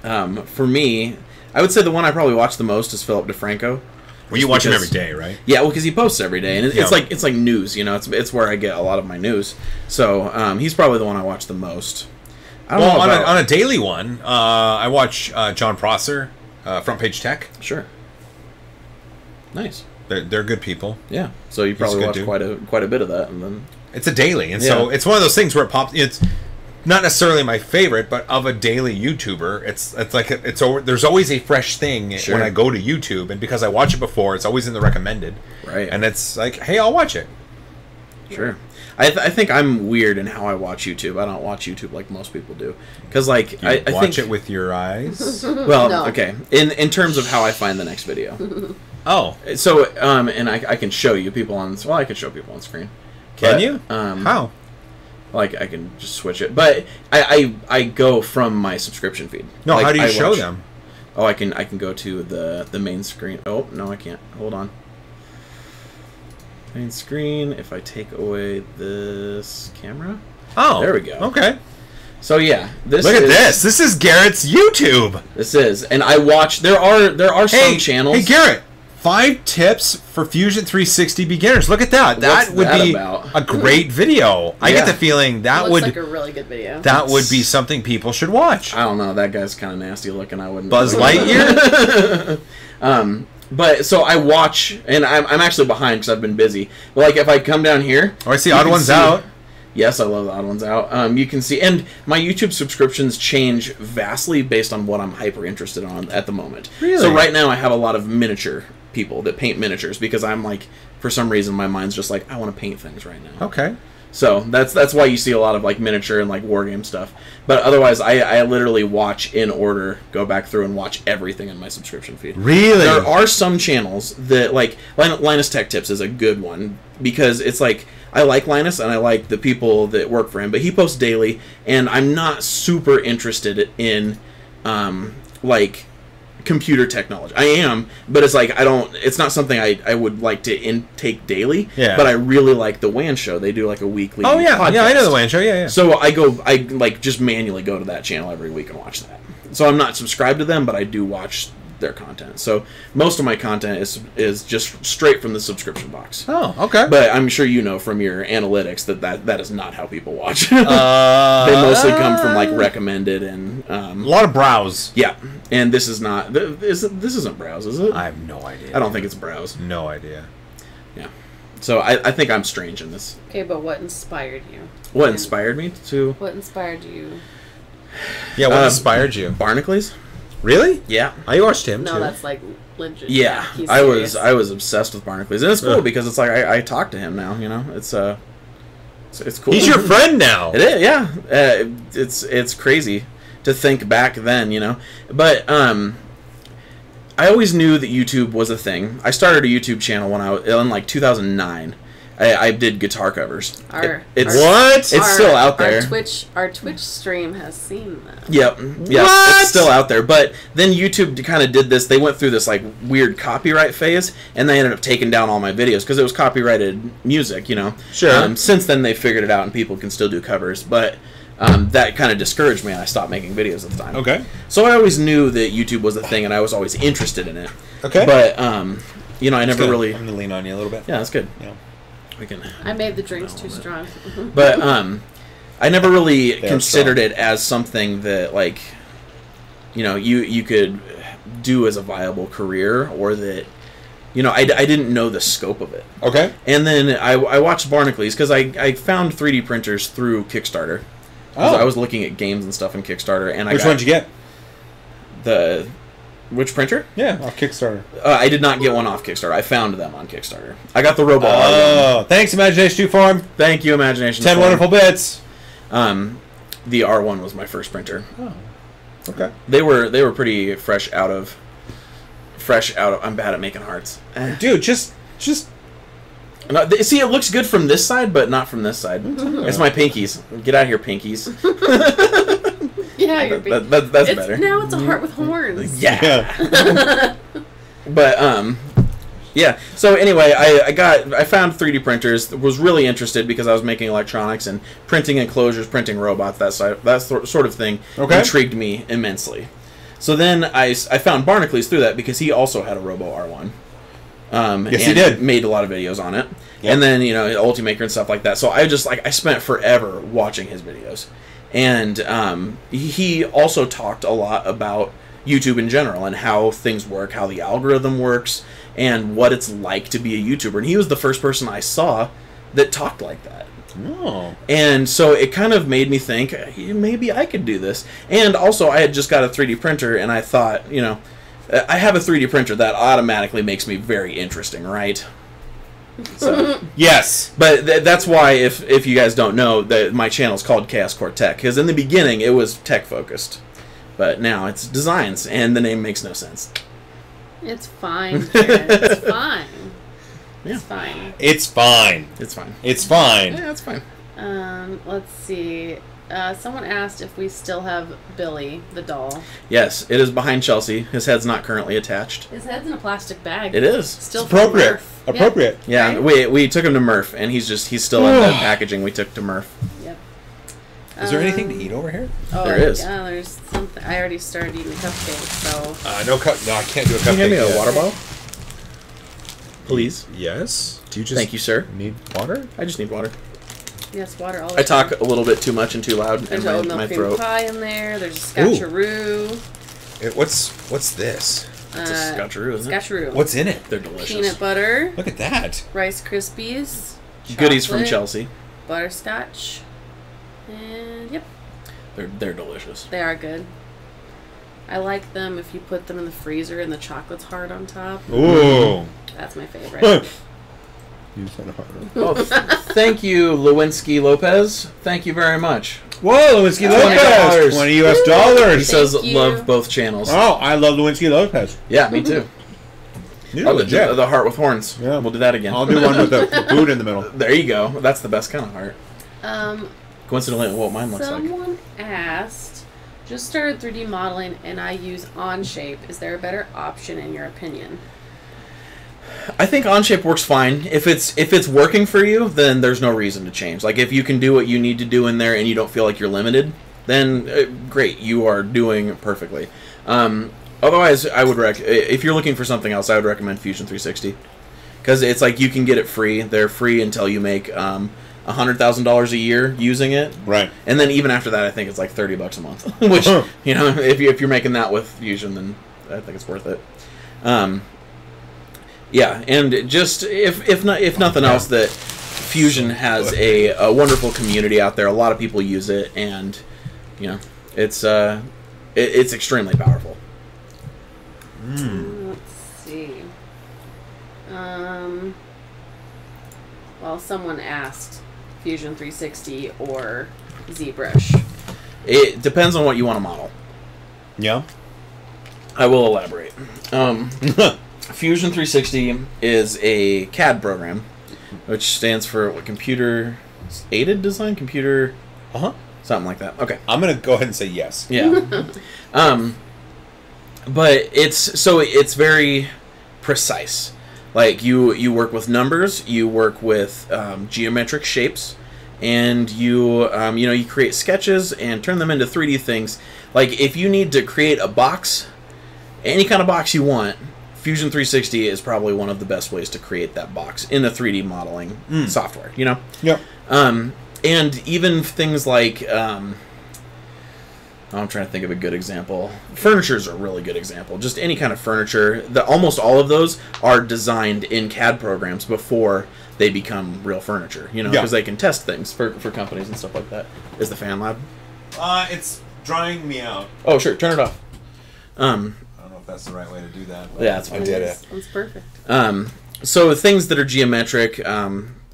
S1: for me, I would say the one I probably watch the most is Philip DeFranco.
S2: Well, you watch him
S1: because-
S2: every day, right?
S1: Yeah, well, because he posts every day, and
S2: Yeah.
S1: it's like news. You know, it's where I get a lot of my news. So he's probably the one I watch the most. I don't know
S2: Well,
S1: about,
S2: on a daily one, I watch John Prosser, Front Page Tech.
S1: sure. Nice.
S2: They're good people.
S1: Yeah. So you probably
S2: good
S1: watch
S2: dude.
S1: quite a bit of that, and then
S2: It's a daily, and so
S1: Yeah.
S2: it's one of those things where it pops. It's not necessarily my favorite, but of a daily YouTuber, it's like there's always a fresh thing
S1: Sure.
S2: when I go to YouTube, and because I watch it before, it's always in the recommended.
S1: Right.
S2: And it's like, hey, I'll watch it.
S1: sure. I think I'm weird in how I watch YouTube. I don't watch YouTube like most people do, because like
S2: You
S1: I
S2: watch
S1: think
S2: it with your eyes.
S1: well,
S3: No.
S1: okay. In terms of how I find the next video.
S2: Oh,
S1: So and I can show you people on. Well, I can show people on screen.
S2: can
S1: But,
S2: you? How?
S1: Like I can just switch it, but I go from my subscription feed.
S2: No,
S1: Like,
S2: how do you
S1: I
S2: show
S1: watch-
S2: them?
S1: Oh, I can go to the main screen. Oh no, I can't. Hold on. Main screen. If I take away this camera.
S2: Oh,
S1: There we go.
S2: Okay,
S1: So yeah, this
S2: look at
S1: is,
S2: this. This is Garrett's YouTube.
S1: This is, and I watch. There are some channels.
S2: Hey, Garrett. 5 tips for Fusion 360 beginners. Look at that.
S1: What's
S2: That would
S1: that
S2: be
S1: about?
S2: a great video. I get
S1: Yeah.
S2: the feeling that
S3: Looks
S2: would
S3: like a really good video.
S2: that would be something people should watch.
S1: I don't know. That guy's kind of nasty looking. I wouldn't.
S2: Buzz Lightyear?
S1: But so I watch, and I'm actually behind because I've been busy. But like if I come down here,
S2: Oh, I see
S1: you
S2: Odd
S1: can
S2: Ones
S1: see-
S2: Out.
S1: Yes, I love the Odd Ones Out. You can see, and my YouTube subscriptions change vastly based on what I'm hyper interested on at the moment.
S2: Really?
S1: So right now I have a lot of miniature people that paint miniatures because I'm like, for some reason my mind's just like I want to paint things right now.
S2: Okay.
S1: So that's why you see a lot of like miniature and like war game stuff. But otherwise, I literally watch in order, go back through and watch everything in my subscription feed.
S2: Really?
S1: There are some channels that like Linus Tech Tips is a good one because it's like I like Linus and I like the people that work for him, but he posts daily, and I'm not super interested in like computer technology. I am, but it's like it's not something I would like to intake daily.
S2: Yeah.
S1: But I really like the WAN show. They do like a weekly podcast.
S2: I know the WAN show. Yeah.
S1: So I like just manually go to that channel every week and watch that. So I'm not subscribed to them, but I do watch their content. So most of my content is just straight from the subscription box.
S2: Oh, okay.
S1: But I'm sure you know from your analytics that is not how people watch. They mostly come from like recommended and
S2: a lot of browse.
S1: Yeah, and this is not. This isn't browse, is it?
S2: I have no idea.
S1: I don't think it's browse.
S2: No idea.
S1: Yeah. So I think I'm strange in this.
S3: Okay, but what inspired you?
S1: What inspired me to?
S3: What inspired you?
S2: Yeah, what inspired you?
S1: Barnacules.
S2: Really?
S1: Yeah.
S2: I watched him
S3: No,
S2: too.
S3: that's like legit.
S1: Yeah,
S3: he's
S1: I
S3: serious.
S1: was obsessed with Barnacules, and it's cool because it's like I talk to him now. You know, it's cool.
S2: He's your friend now.
S1: It is, yeah. It's crazy to think back then, you know. But I always knew that YouTube was a thing. I started a YouTube channel when I was in like 2009. I did guitar covers. It's still out there.
S3: Our Twitch stream has seen that.
S1: Yep. Yeah. It's still out there. But then YouTube kind of did this. They went through this like weird copyright phase, and they ended up taking down all my videos because it was copyrighted music. You know.
S2: Sure.
S1: Since then, they figured it out, and people can still do covers. But that kind of discouraged me, and I stopped making videos at the time.
S2: Okay.
S1: So I always knew that YouTube was a thing, and I was always interested in it.
S2: Okay.
S1: But you know, I never really.
S2: I'm gonna lean on you a little bit.
S1: Yeah, that's good.
S2: Yeah.
S3: I made the drinks too strong.
S1: But I never really considered it as something that like, you know, you could do as a viable career, or that, you know, I didn't know the scope of it.
S2: Okay.
S1: And then I watched Barnacules because I found 3D printers through Kickstarter.
S2: Oh.
S1: I was looking at games and stuff in Kickstarter, and
S2: Which one did you get?
S1: Which printer?
S2: Yeah, off Kickstarter.
S1: I did not get one off Kickstarter. I found them on Kickstarter. I got the Robo R1.
S2: Oh, thanks, Imagination 2 Farm.
S1: Thank you, Imagination
S2: 10
S1: Farm.
S2: wonderful bits.
S1: The R1 was my first printer.
S2: Oh, okay.
S1: They were pretty fresh out of. I'm bad at making hearts.
S2: Dude, just.
S1: No, see, it looks good from this side, but not from this side. It's my pinkies. Get out of here, pinkies.
S3: Yeah,
S1: that's better.
S3: Now it's a heart with horns.
S1: Yeah. But yeah. So anyway, I found 3D printers. Was really interested because I was making electronics and printing enclosures, printing robots. That sort of thing intrigued me immensely. So then I found Barnacules through that because he also had a Robo R1.
S2: Yes, he did.
S1: Made a lot of videos on it.
S2: Yep.
S1: And then, you know, Ultimaker and stuff like that. So I just I spent forever watching his videos. And he also talked a lot about YouTube in general and how things work, how the algorithm works, and what it's like to be a YouTuber. And he was the first person I saw that talked like that.
S2: Oh.
S1: And so it kind of made me think, maybe I could do this. And also, I had just got a 3D printer, and I thought, you know, I have a 3D printer that automatically makes me very interesting, right? So,
S2: yes.
S1: But that's why, if you guys don't know, that my channel is called Chaos Core Tech, because in the beginning it was tech focused, but now it's designs, and the name makes no sense.
S3: It's fine, Jared. It's fine.
S1: Yeah.
S3: It's fine.
S2: It's fine.
S1: It's fine.
S2: It's fine.
S1: Yeah, it's fine.
S3: Let's see. Someone asked if we still have Billy, the doll.
S1: Yes, it is behind Chelsea. His head's not currently attached.
S3: His head's in a plastic bag.
S1: It is.
S3: Still
S2: It's appropriate.
S3: Murph.
S2: Appropriate.
S1: Yeah,
S3: Right?
S1: we took him to Murph, and he's still in the packaging we took to Murph.
S3: Yep.
S2: Is there anything to eat over here?
S3: Oh,
S1: There is.
S3: Yeah, there's something. I already started eating cupcakes, so.
S2: No, I can't do a cupcake.
S1: Can you hand me a
S2: yet.
S1: water bottle? Please.
S2: Yes. Do you just
S1: Thank you, sir.
S2: need water?
S1: I just need water.
S3: Yes, water all the
S1: I
S3: time.
S1: talk a little bit too much and too loud,
S3: There's
S1: and
S3: oatmeal
S1: my
S3: cream
S1: throat.
S3: pie in there. There's a scotcheroo.
S2: What's this?
S1: It's a scotcheroo, isn't it?
S3: Scotcheroo.
S2: What's in it?
S1: They're delicious.
S3: Peanut butter,
S2: Look at that.
S3: Rice Krispies,
S1: Goodies from
S3: chocolate,
S1: Chelsea.
S3: butterscotch, and yep,
S1: They're delicious.
S3: they are good. I like them if you put them in the freezer and the chocolate's hard on top.
S2: Ooh.
S3: That's my favorite.
S2: You said it hard.
S1: Oh, thank you, Lewinsky Lopez. Thank you very much.
S2: Whoa, Lewinsky Lopez! $20 US.
S1: He says
S3: you.
S1: love both channels.
S2: Oh, I love Lewinsky Lopez.
S1: Yeah, me too.
S2: You're
S1: Oh,
S2: legit.
S1: the heart with horns.
S2: Yeah.
S1: We'll do that again.
S2: I'll do one with the boot in the middle.
S1: There you go. That's the best kind of heart.
S3: Um,
S1: Coincidentally, what mine looks like.
S3: someone asked, Just started 3D modeling and I use Onshape. Is there a better option in your opinion?
S1: I think Onshape works fine. If it's working for you, then there's no reason to change. Like, if you can do what you need to do in there and you don't feel like you're limited, then great, you are doing perfectly. Otherwise, I would if you're looking for something else, I would recommend Fusion 360. Because it's like you can get it free. They're free until you make $100,000 a year using it.
S2: Right.
S1: And then even after that, I think it's like $30 a month. Which, you know, if you're making that with Fusion, then I think it's worth it. Yeah, and just if nothing else, that Fusion has a wonderful community out there. A lot of people use it, and you know, it's extremely powerful.
S3: Let's see. Well, someone asked Fusion 360 or ZBrush.
S1: It depends on what you want to model.
S2: Yeah.
S1: I will elaborate. Fusion 360 is a CAD program, which stands for what, computer aided design, computer, something like that. Okay,
S2: I'm gonna go ahead and say yes.
S1: Yeah. But it's very precise. Like you work with numbers, you work with geometric shapes, and you create sketches and turn them into 3D things. Like if you need to create a box, any kind of box you want, Fusion 360 is probably one of the best ways to create that box in a 3D modeling software, you know?
S2: Yep.
S1: And even things like, I'm trying to think of a good example. Furniture is a really good example. Just any kind of furniture. Almost all of those are designed in CAD programs before they become real furniture, you know? Because they can test things for companies and stuff like that. Is the fan loud?
S2: It's drying me out.
S1: Oh, sure. Turn it off.
S2: That's the right way to do that.
S1: Yeah, that's fine.
S2: I did it.
S3: It's perfect.
S1: So things that are geometric,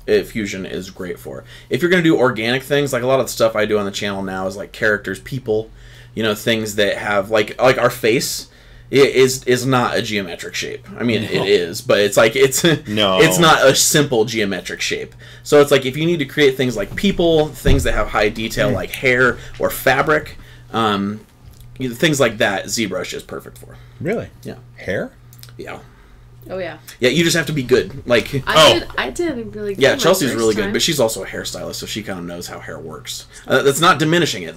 S1: Fusion is great for. If you're going to do organic things, like a lot of the stuff I do on the channel now is like characters, people, you know, things that have like our face is not a geometric shape. I mean, it is, but it's like it's not a simple geometric shape. So it's like if you need to create things like people, things that have high detail like hair or fabric, things like that, ZBrush is perfect for.
S2: Really?
S1: Yeah.
S2: Hair?
S1: Yeah.
S3: Oh yeah.
S1: Yeah, you just have to be good. Like
S3: I did really good.
S1: Yeah, Chelsea's really good, but she's also a hairstylist, so she kind of knows how hair works. That's not diminishing it.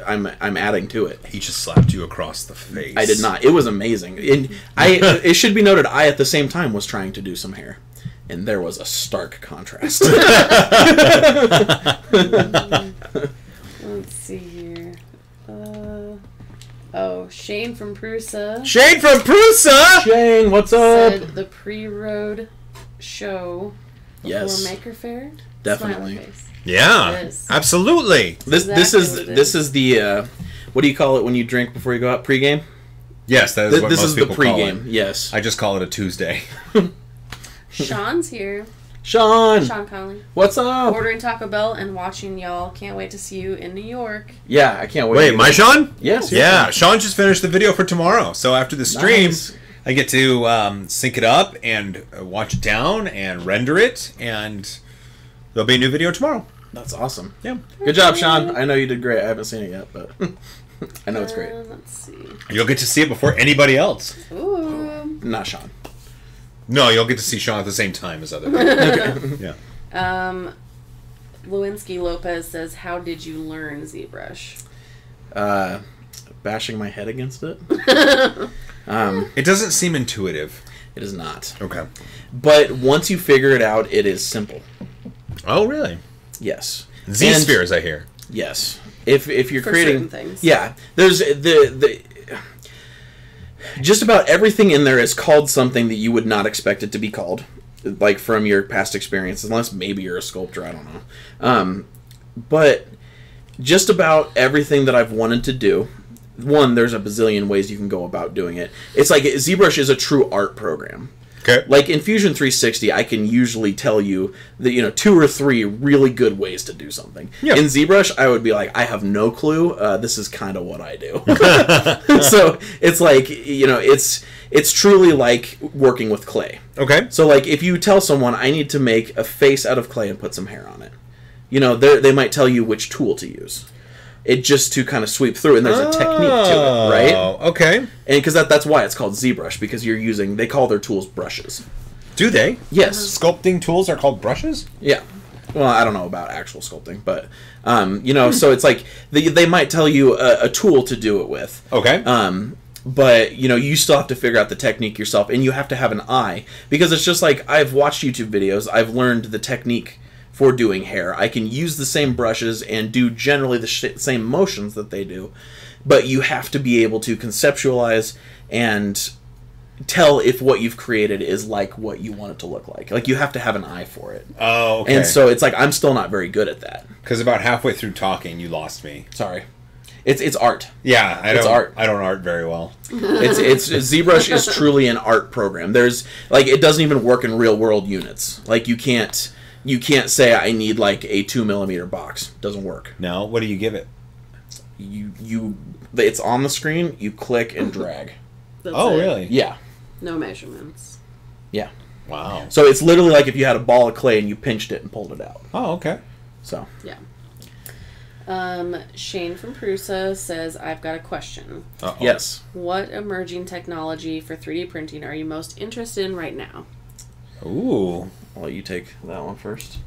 S1: I'm adding to it.
S2: He just slapped you across the face.
S1: I did not. It was amazing. And it should be noted, I at the same time was trying to do some hair, and there was a stark contrast.
S3: Let's see here. Shane from Prusa.
S2: Shane from Prusa!
S1: Shane, what's up?
S3: Said the pre-road show before Maker Faire.
S1: Definitely.
S2: Yeah, absolutely.
S1: This is the what do you call it when you drink before you go out? Pre-game?
S2: Yes, that is what most people call it.
S1: This is the pre-game, yes.
S2: I just call it a Tuesday.
S3: Sean's here.
S1: Sean
S3: Conley.
S1: What's up?
S3: Ordering Taco Bell and watching y'all. Can't wait to see you in New York.
S1: Yeah, I can't wait.
S2: Wait, my Sean?
S1: Yes.
S2: Yeah, Sean just finished the video for tomorrow. So after the stream, I get to sync it up and watch it down and render it, and there'll be a new video tomorrow.
S1: That's awesome.
S2: Yeah.
S1: Good job, Sean. I know you did great. I haven't seen it yet, but I know it's great.
S3: Let's see.
S2: You'll get to see it before anybody else.
S3: Ooh.
S1: Not Sean.
S2: No, you'll get to see Sean at the same time as other people. Okay. Yeah.
S3: Lewinsky Lopez says, "How did you learn ZBrush?"
S1: Bashing my head against it.
S2: It doesn't seem intuitive.
S1: It is not.
S2: Okay.
S1: But once you figure it out, it is simple.
S2: Oh, really?
S1: Yes.
S2: Z-spheres, I hear.
S1: Yes. If you're creating
S3: things.
S1: Yeah. There's the just about everything in there is called something that you would not expect it to be called, like from your past experience, unless maybe you're a sculptor, I don't know. But just about everything that I've wanted to do, there's a bazillion ways you can go about doing it. It's like ZBrush is a true art program.
S2: Okay.
S1: Like in Fusion 360, I can usually tell you that 2 or 3 really good ways to do something. Yeah. In ZBrush, I would be like, I have no clue. This is kind of what I do. So it's like it's truly like working with clay.
S2: Okay.
S1: So like if you tell someone I need to make a face out of clay and put some hair on it, they might tell you which tool to use. just to kind of sweep through, and there's a technique to it, right?
S2: Okay.
S1: And because that's why it's called ZBrush, because you're using, they call their tools brushes.
S2: Do they?
S1: Yes.
S2: Sculpting tools are called brushes?
S1: Yeah. Well, I don't know about actual sculpting, but, you know, so it's like, they might tell you a tool to do it with.
S2: Okay.
S1: But, you know, you still have to figure out the technique yourself, and you have to have an eye. Because it's just like, I've watched YouTube videos, I've learned the technique for doing hair. I can use the same brushes and do generally the same motions that they do. But you have to be able to conceptualize and tell if what you've created is like what you want it to look like. Like, you have to have an eye for it.
S2: Oh, okay.
S1: And so it's like, I'm still not very good at that.
S2: Because about halfway through talking, you lost me.
S1: Sorry. It's art.
S2: Yeah,
S1: It's art.
S2: I don't art very well.
S1: It's ZBrush is truly an art program. There's like, it doesn't even work in real world units. Like, you can't say I need like a 2mm box. Doesn't work.
S2: No, what do you give it?
S1: It's on the screen. You click and drag.
S3: That's
S2: Oh,
S3: it.
S2: really?
S1: Yeah.
S3: No measurements.
S1: Yeah.
S2: Wow.
S1: So it's literally like if you had a ball of clay and you pinched it and pulled it out.
S2: Oh, okay.
S1: So.
S3: Yeah. Shane from Prusa says, I've got a question.
S2: Uh-oh.
S1: Yes.
S3: What emerging technology for 3D printing are you most interested in right now?
S2: Ooh.
S1: I'll let you take that one first.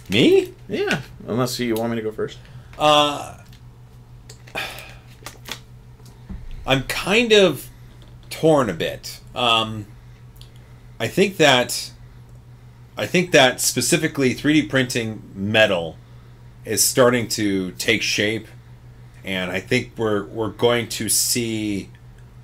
S2: Me?
S1: Yeah. Unless you want me to go first.
S2: I'm kind of torn a bit. I think that specifically 3D printing metal is starting to take shape, and I think we're going to see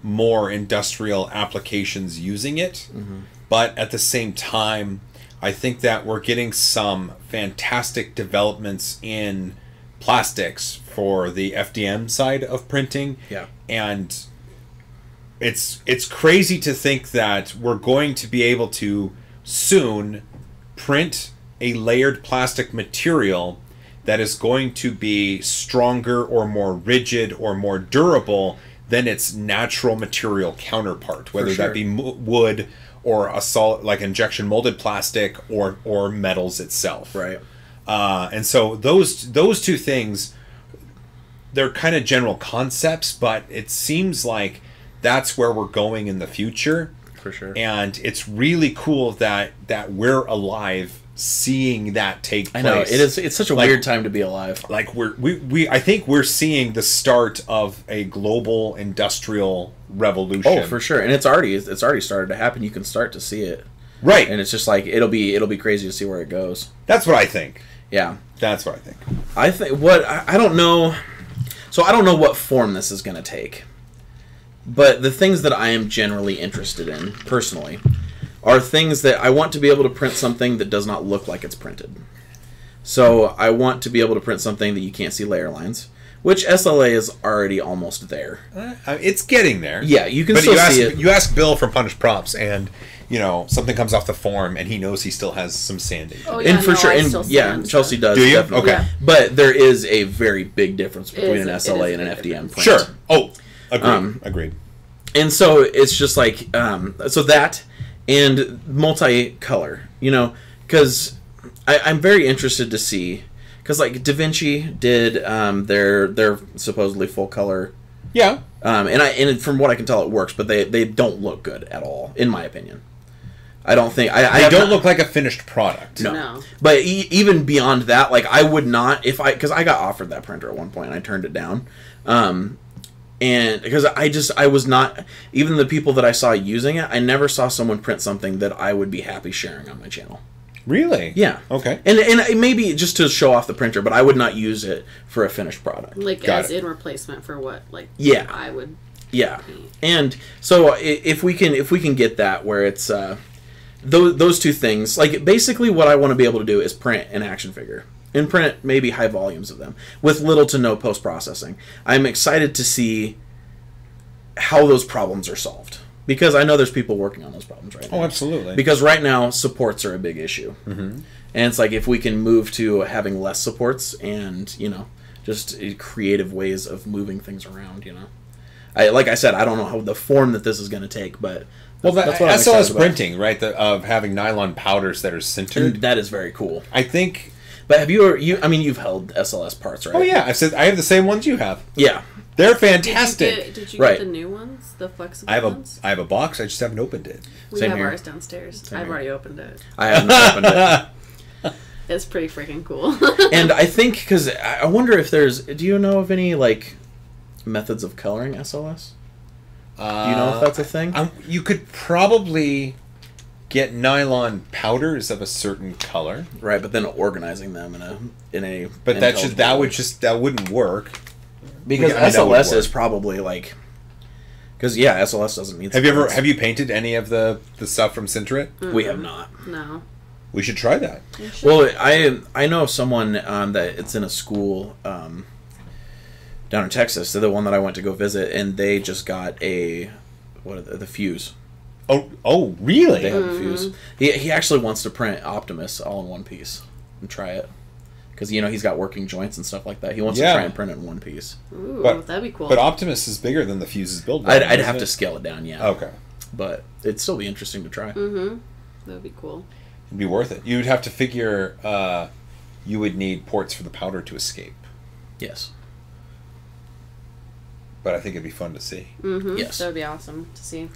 S2: more industrial applications using it. Mm-hmm. But at the same time, I think that we're getting some fantastic developments in plastics for the FDM side of printing.
S1: Yeah.
S2: And it's crazy to think that we're going to be able to soon print a layered plastic material that is going to be stronger or more rigid or more durable than its natural material counterpart, whether that be wood or a solid, like injection molded plastic, or metals itself.
S1: Right.
S2: And so those two things, they're kind of general concepts, but it seems like that's where we're going in the future.
S1: For sure.
S2: And it's really cool that we're alive seeing that take place.
S1: I know, it's such a weird time to be alive.
S2: Like I think we're seeing the start of a global industrial revolution.
S1: Oh, for sure. And it's already started to happen. You can start to see it.
S2: Right.
S1: And it's just like it'll be crazy to see where it goes.
S2: That's what I think.
S1: Yeah.
S2: That's what I think.
S1: I think I don't know. So I don't know what form this is going to take. But the things that I am generally interested in, personally, are things that I want to be able to print something that does not look like it's printed. So I want to be able to print something that you can't see layer lines, which SLA is already almost there.
S2: It's getting there.
S1: Yeah, you can still see it.
S2: You ask Bill from Punished Props, and something comes off the form, and he knows he still has some sanding.
S3: Oh yeah,
S1: and for sure, and yeah, Chelsea does.
S2: Do you?
S1: Definitely.
S2: Okay.
S3: Yeah.
S1: But there is a very big difference between an SLA and an FDM print.
S2: Sure. Oh, agreed.
S1: And so it's just like so that and multicolor, because I'm very interested to see, because like DaVinci did their supposedly full color.
S2: Yeah.
S1: And from what I can tell, it works, but they don't look good at all, in my opinion. I don't think
S2: they don't look like a finished product.
S1: No. But even beyond that, like I would not because I got offered that printer at one point and I turned it down. And because I was not, even the people that I saw using it, I never saw someone print something that I would be happy sharing on my channel.
S2: Really?
S1: Yeah.
S2: Okay.
S1: And maybe just to show off the printer, but I would not use it for a finished product.
S3: Like as in replacement for what I would.
S1: Yeah. And so if we can get that where it's those two things, like basically what I want to be able to do is print an action figure. And print maybe high volumes of them with little to no post-processing. I'm excited to see how those problems are solved, because I know there's people working on those problems right now.
S2: Oh, absolutely.
S1: Because right now, supports are a big issue. Mm-hmm. And it's like if we can move to having less supports and, just creative ways of moving things around, like I said, I don't know how the form that this is going to take, but that's what I'm
S2: SLS
S1: excited
S2: printing, right, of having nylon powders that are sintered.
S1: And that is very cool.
S2: I think
S1: But have you? I mean, you've held SLS parts, right?
S2: Oh yeah, I have the same ones you have.
S1: Yeah,
S2: they're fantastic.
S3: Did you
S1: Right.
S3: get the new ones, the flexible
S2: I
S3: ones?
S2: have a box. I just haven't opened it.
S3: We
S1: Same
S3: have
S1: here.
S3: ours downstairs.
S1: Same
S3: I've
S1: here.
S3: already opened it.
S1: I haven't opened it.
S3: It's pretty freaking cool.
S1: And I think, because I wonder if there's, do you know of any, like, methods of coloring SLS? Do you know if that's a thing?
S2: You could probably get nylon powders of a certain color.
S1: Right, but then organizing them in a
S2: But that wouldn't work.
S1: because
S2: I mean, that would
S1: SLS is
S2: work.
S1: probably like, because yeah, SLS doesn't need.
S2: Have you painted any of the stuff from Sinterit?
S1: We have not.
S3: No.
S2: We should try that.
S1: Well, I know of someone that it's in a school down in Texas. They're the one that I went to go visit, and they just got the fuse.
S2: Oh, really?
S1: They have the fuse. He actually wants to print Optimus all in one piece and try it, because he's got working joints and stuff like that. He wants to try and print it in one piece.
S3: Ooh, that'd be cool.
S2: But Optimus is bigger than the fuse's build.
S1: I'd have to scale it down, yeah.
S2: Okay.
S1: But it'd still be interesting to try.
S3: Mm-hmm. That'd be cool.
S2: It'd be worth it. You'd have to figure you would need ports for the powder to escape.
S1: Yes.
S2: But I think it'd be fun to see.
S3: Mm-hmm.
S1: Yes.
S3: That would be awesome to see.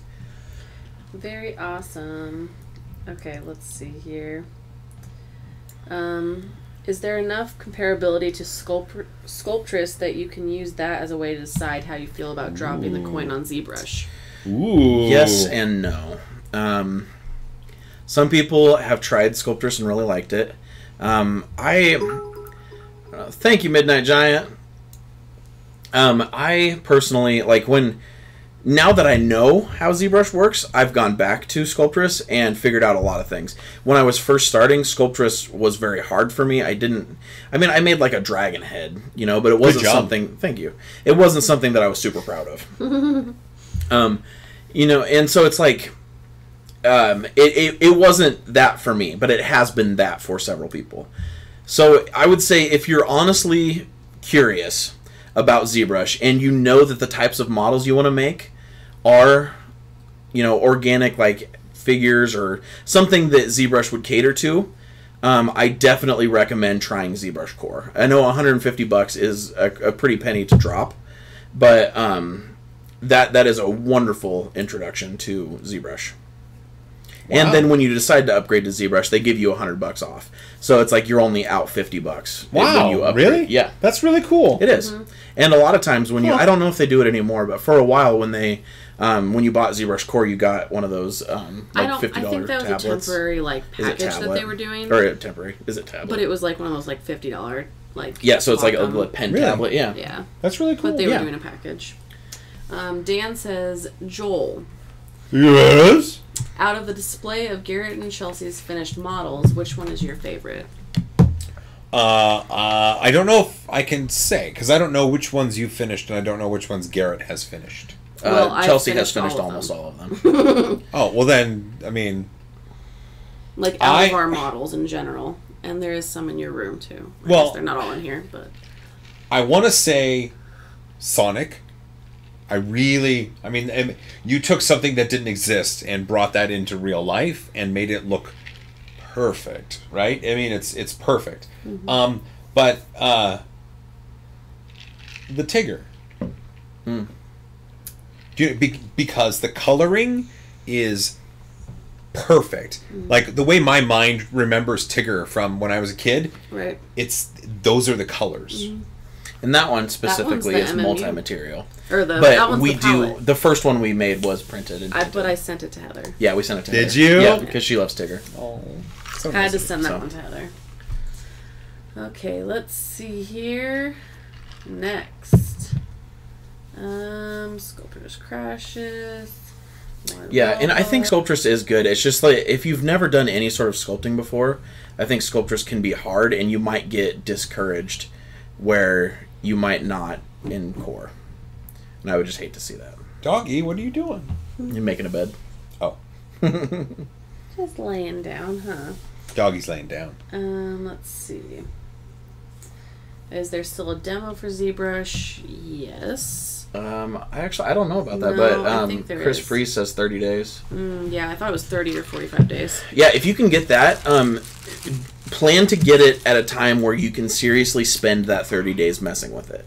S3: Very awesome. Okay, let's see here. Is there enough comparability to Sculptress that you can use that as a way to decide how you feel about dropping the coin on ZBrush?
S2: Ooh.
S1: Yes and no. Some people have tried Sculptress and really liked it. Thank you, Midnight Giant. I personally, like, now that I know how ZBrush works, I've gone back to Sculptress and figured out a lot of things. When I was first starting, Sculptress was very hard for me. I made like a dragon head, but it wasn't something, thank you. It wasn't something that I was super proud of. And so it's like, it wasn't that for me, but it has been that for several people. So I would say if you're honestly curious about ZBrush and you know that the types of models you want to make are, organic, like figures or something that ZBrush would cater to, I definitely recommend trying ZBrush Core. I know $150 is a pretty penny to drop, but that is a wonderful introduction to ZBrush. Wow. And then when you decide to upgrade to ZBrush, they give you $100 off. So it's like you're only out $50.
S2: Wow,
S1: when you upgrade.
S2: Really?
S1: Yeah.
S2: That's really cool.
S1: It is. Mm-hmm. And a lot of times when I don't know if they do it anymore, but for a while when they, when you bought ZBrush Core, you got one of those $50 tablets.
S3: I think that was a temporary package that they were doing.
S1: Or temporary. Is it tablet?
S3: But it was like one of those $50
S1: Yeah, so it's like a pen tablet, yeah.
S3: Yeah.
S2: That's really cool.
S3: But they were doing a package. Dan says, Joel.
S2: Yes?
S3: Out of the display of Garrett and Chelsea's finished models, which one is your favorite?
S2: I don't know if I can say, because I don't know which ones you finished, and I don't know which ones Garrett has finished.
S1: Chelsea has finished almost all of them.
S2: Oh, well then, I mean...
S3: Like, out of our models in general. And there is some in your room, too. I guess they're not all in here, but...
S2: I want to say Sonic. You took something that didn't exist and brought that into real life and made it look perfect, right? I mean, it's perfect. Mm-hmm. But the Tigger. Because the coloring is perfect. Mm-hmm. Like, the way my mind remembers Tigger from when I was a kid,
S3: right?
S2: Those are the colors.
S1: Mm-hmm. And that one specifically is multi-material.
S3: Or the
S1: the first one we made was printed.
S3: But I sent it to Heather.
S1: Yeah, we sent it to her.
S2: Did you?
S1: Yeah, because she loves Tigger.
S2: Oh,
S3: so I had to send that one to Heather. Okay, let's see here. Next. Sculptress crashes.
S1: Yeah, and I think Sculptress is good. It's just like, if you've never done any sort of sculpting before, I think Sculptress can be hard, and you might get discouraged where you might not in Core. And I would just hate to see that.
S2: Doggy, what are you doing?
S1: You're making a bed.
S2: Oh.
S3: Just laying down, huh?
S2: Doggy's laying down.
S3: Let's see. Is there still a demo for ZBrush? Yes.
S1: I don't know about that,
S3: I think
S1: but Chris Freeze says 30 days.
S3: Yeah, I thought it was 30 or 45 days.
S1: Yeah, if you can get that, plan to get it at a time where you can seriously spend that 30 days messing with it.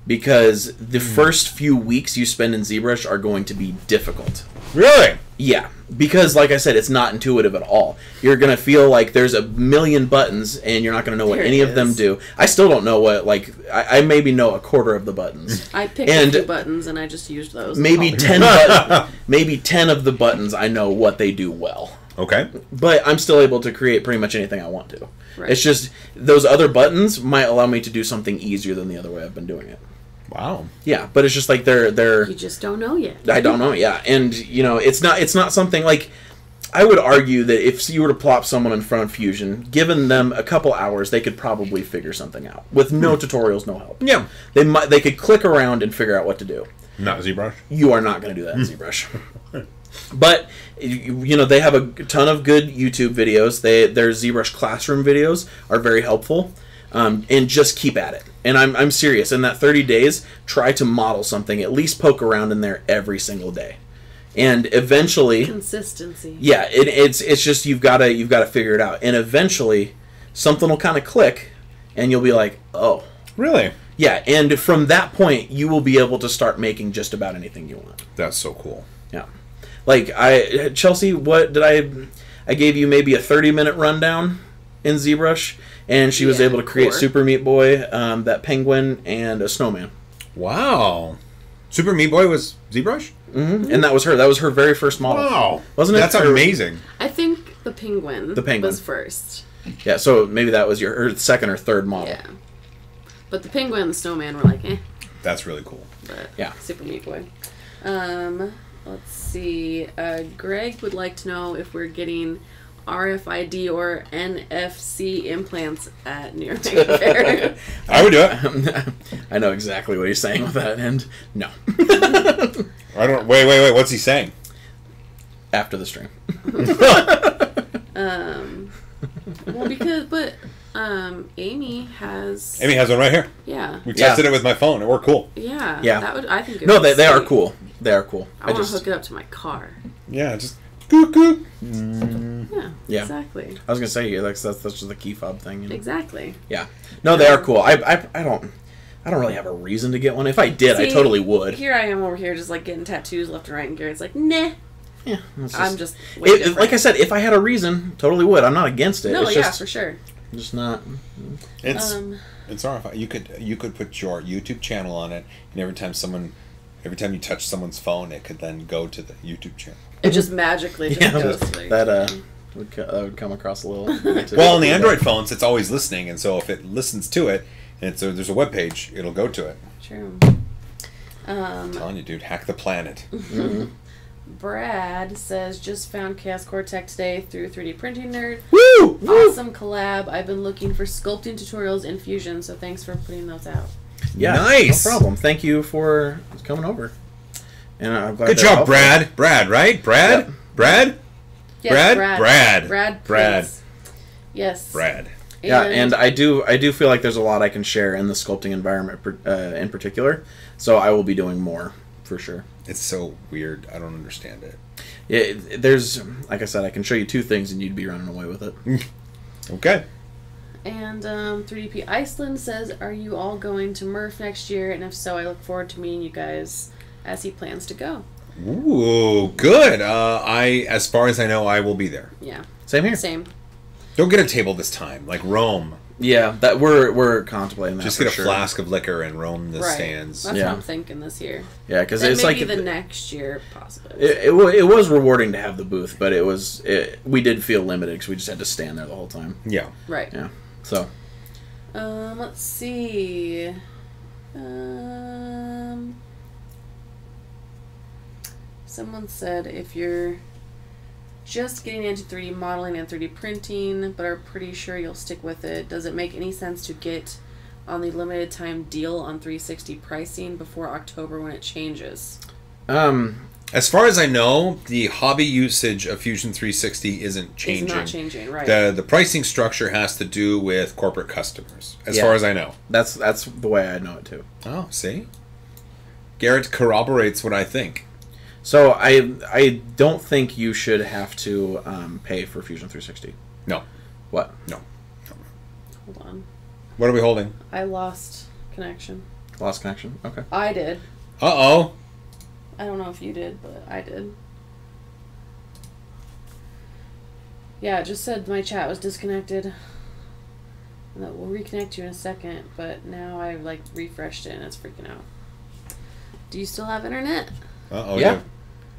S1: Because the first few weeks you spend in ZBrush are going to be difficult.
S2: Really?
S1: Yeah, because like I said, it's not intuitive at all. You're going to feel like there's a million buttons and you're not going to know what any of them do. I still don't know what, like, I maybe know a quarter of the buttons.
S3: I picked a few buttons and I just used those.
S1: Maybe 10 maybe 10 of the buttons I know what they do well.
S2: Okay.
S1: But I'm still able to create pretty much anything I want to.
S3: Right.
S1: It's just those other buttons might allow me to do something easier than the other way I've been doing it.
S2: Wow.
S1: Yeah, but it's just like they're
S3: You just don't know yet.
S1: I don't know, yeah. And you know, it's not something like I would argue that if you were to plop someone in front of Fusion, given them a couple hours, they could probably figure something out with no tutorials, no help.
S2: Yeah.
S1: They could click around and figure out what to do.
S2: Not ZBrush?
S1: You are not going to do that in ZBrush. But you know, they have a ton of good YouTube videos. Their ZBrush classroom videos are very helpful. And just keep at it. And I'm serious. In that 30 days, try to model something. At least poke around in there every single day. And eventually,
S3: consistency.
S1: Yeah, it's just you've got to figure it out. And eventually, something will kind of click, and you'll be like, oh,
S2: really?
S1: Yeah. And from that point, you will be able to start making just about anything you want.
S2: That's so cool.
S1: Yeah. Like Chelsea, what did I gave you maybe a 30-minute rundown in ZBrush. And she was able to create Super Meat Boy, that penguin, and a snowman.
S2: Wow. Super Meat Boy was ZBrush?
S1: Mm-hmm. And that was her. That was her very first model.
S2: Wow.
S1: Wasn't it?
S2: That's amazing.
S3: I think the penguin was first.
S1: Yeah, so maybe that was her second or third model.
S3: Yeah. But the penguin and the snowman were like, eh.
S2: That's really cool.
S3: But
S1: yeah.
S3: Super Meat Boy. Let's see. Greg would like to know if we're getting RFID or NFC implants at New York Faire.
S2: I would do it.
S1: I know exactly what he's saying with that, and no.
S2: I don't. Wait. What's he saying?
S1: After the stream.
S3: Well, Amy has
S2: one right here.
S3: Yeah.
S2: We tested it with my phone. It worked cool.
S3: Yeah.
S1: Yeah.
S3: That would, I think.
S1: No, they are cool. They are cool.
S3: I want to hook it up to my car.
S2: Yeah, just. Cuckoo.
S3: Yeah, exactly.
S1: I was gonna say that's just the key fob thing. You know?
S3: Exactly.
S1: Yeah. No, they are cool. I don't really have a reason to get one. If I did, I totally would.
S3: Here I am over here, just like getting tattoos left and right, and Garrett's like, nah.
S1: Yeah.
S3: I'm just.
S1: Like I said, if I had a reason, totally would. I'm not against it.
S3: No,
S1: it's just,
S3: for sure.
S1: Just not.
S2: It's RFID. You could put your YouTube channel on it, and every time you touch someone's phone, it could then go to the YouTube channel.
S3: It just magically goes.
S1: That would come across a little.
S2: Well, on the Android phones, it's always listening, and so if it listens to it, and there's a web page, it'll go to it.
S3: True.
S2: I'm telling you, dude, hack the planet.
S1: Mm-hmm.
S3: Brad says, just found Chaos Core Tech today through 3D Printing Nerd.
S1: Woo!
S3: Awesome collab. I've been looking for sculpting tutorials in Fusion, so thanks for putting those out.
S1: Yeah,
S2: nice.
S1: No problem. Thank you for coming over. And I'm glad.
S2: Good job, Brad. Brad, right? Brad? Yep. Brad?
S3: Yes,
S2: Brad.
S3: Brad. Yes.
S2: Brad.
S1: Yeah, and I do feel like there's a lot I can share in the sculpting environment in particular. So I will be doing more for sure.
S2: It's so weird. I don't understand it.
S1: Yeah, there's, like I said, I can show you two things and you'd be running away with it.
S2: Okay.
S3: And 3DP Iceland says, are you all going to Murph next year? And if so, I look forward to meeting you guys as he plans to go.
S2: Ooh, good. As far as I know, I will be there.
S3: Yeah.
S1: Same here.
S3: Same.
S2: Don't get a table this time, like Rome.
S1: Yeah, that we're contemplating that.
S2: Just get a flask of liquor and roam the stands.
S3: That's what I'm thinking this year.
S1: Yeah, because it's
S3: maybe
S1: like
S3: the next year, possibly.
S1: It was rewarding to have the booth, but we did feel limited because we just had to stand there the whole time.
S2: Yeah.
S3: Right.
S1: Yeah. So.
S3: Let's see. Someone said if you're just getting into 3D modeling and 3D printing, but are pretty sure you'll stick with it, does it make any sense to get on the limited time deal on 360 pricing before October when it changes?
S2: As far as I know, the hobby usage of Fusion 360 isn't changing.
S3: It's not changing, right.
S2: The pricing structure has to do with corporate customers, as far as I know.
S1: That's the way I know it too.
S2: Oh, see? Garrett corroborates what I think.
S1: So I don't think you should have to pay for Fusion 360.
S2: No.
S1: What?
S2: No.
S3: Hold on.
S2: What are we holding?
S3: I lost connection.
S1: Lost connection? Okay.
S3: I did.
S2: Uh-oh.
S3: I don't know if you did, but I did. Yeah, it just said my chat was disconnected. And that we'll reconnect you in a second, but now I like refreshed it and it's freaking out. Do you still have internet?
S2: Uh-oh.
S1: Yeah.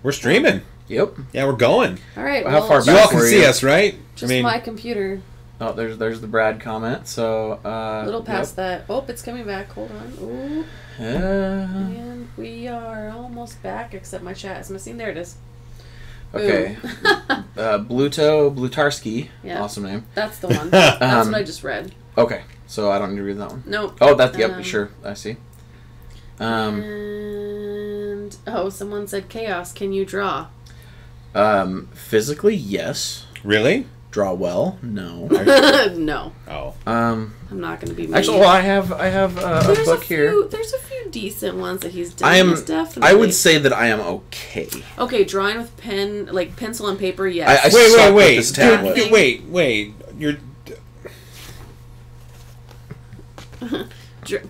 S2: We're streaming.
S1: Yep.
S2: Yeah, we're going.
S3: All right.
S1: How far
S2: You
S1: back
S2: all can
S1: were
S2: see
S1: you?
S2: us, right?
S3: Just my computer.
S1: Oh, there's the Brad comment. So
S3: A little past that. Oh, it's coming back. Hold on. Ooh. And we are almost back, except my chat is missing. There it is.
S1: Okay. Blutarski.
S3: Yeah.
S1: Awesome name.
S3: That's the one. That's what I just read.
S1: Okay. So I don't need to read that one.
S3: Nope.
S1: Oh, that's yep. Sure, I see.
S3: And someone said chaos. Can you draw?
S1: Physically, yes.
S2: Really?
S1: Draw well? No.
S3: No.
S2: Oh.
S3: I'm not going to be.
S1: Actually, well, I have a book here.
S3: There's a few decent ones that he's done.
S1: I would say that I am okay.
S3: Okay, drawing with pen, like pencil and paper. Yes.
S2: Wait. You're.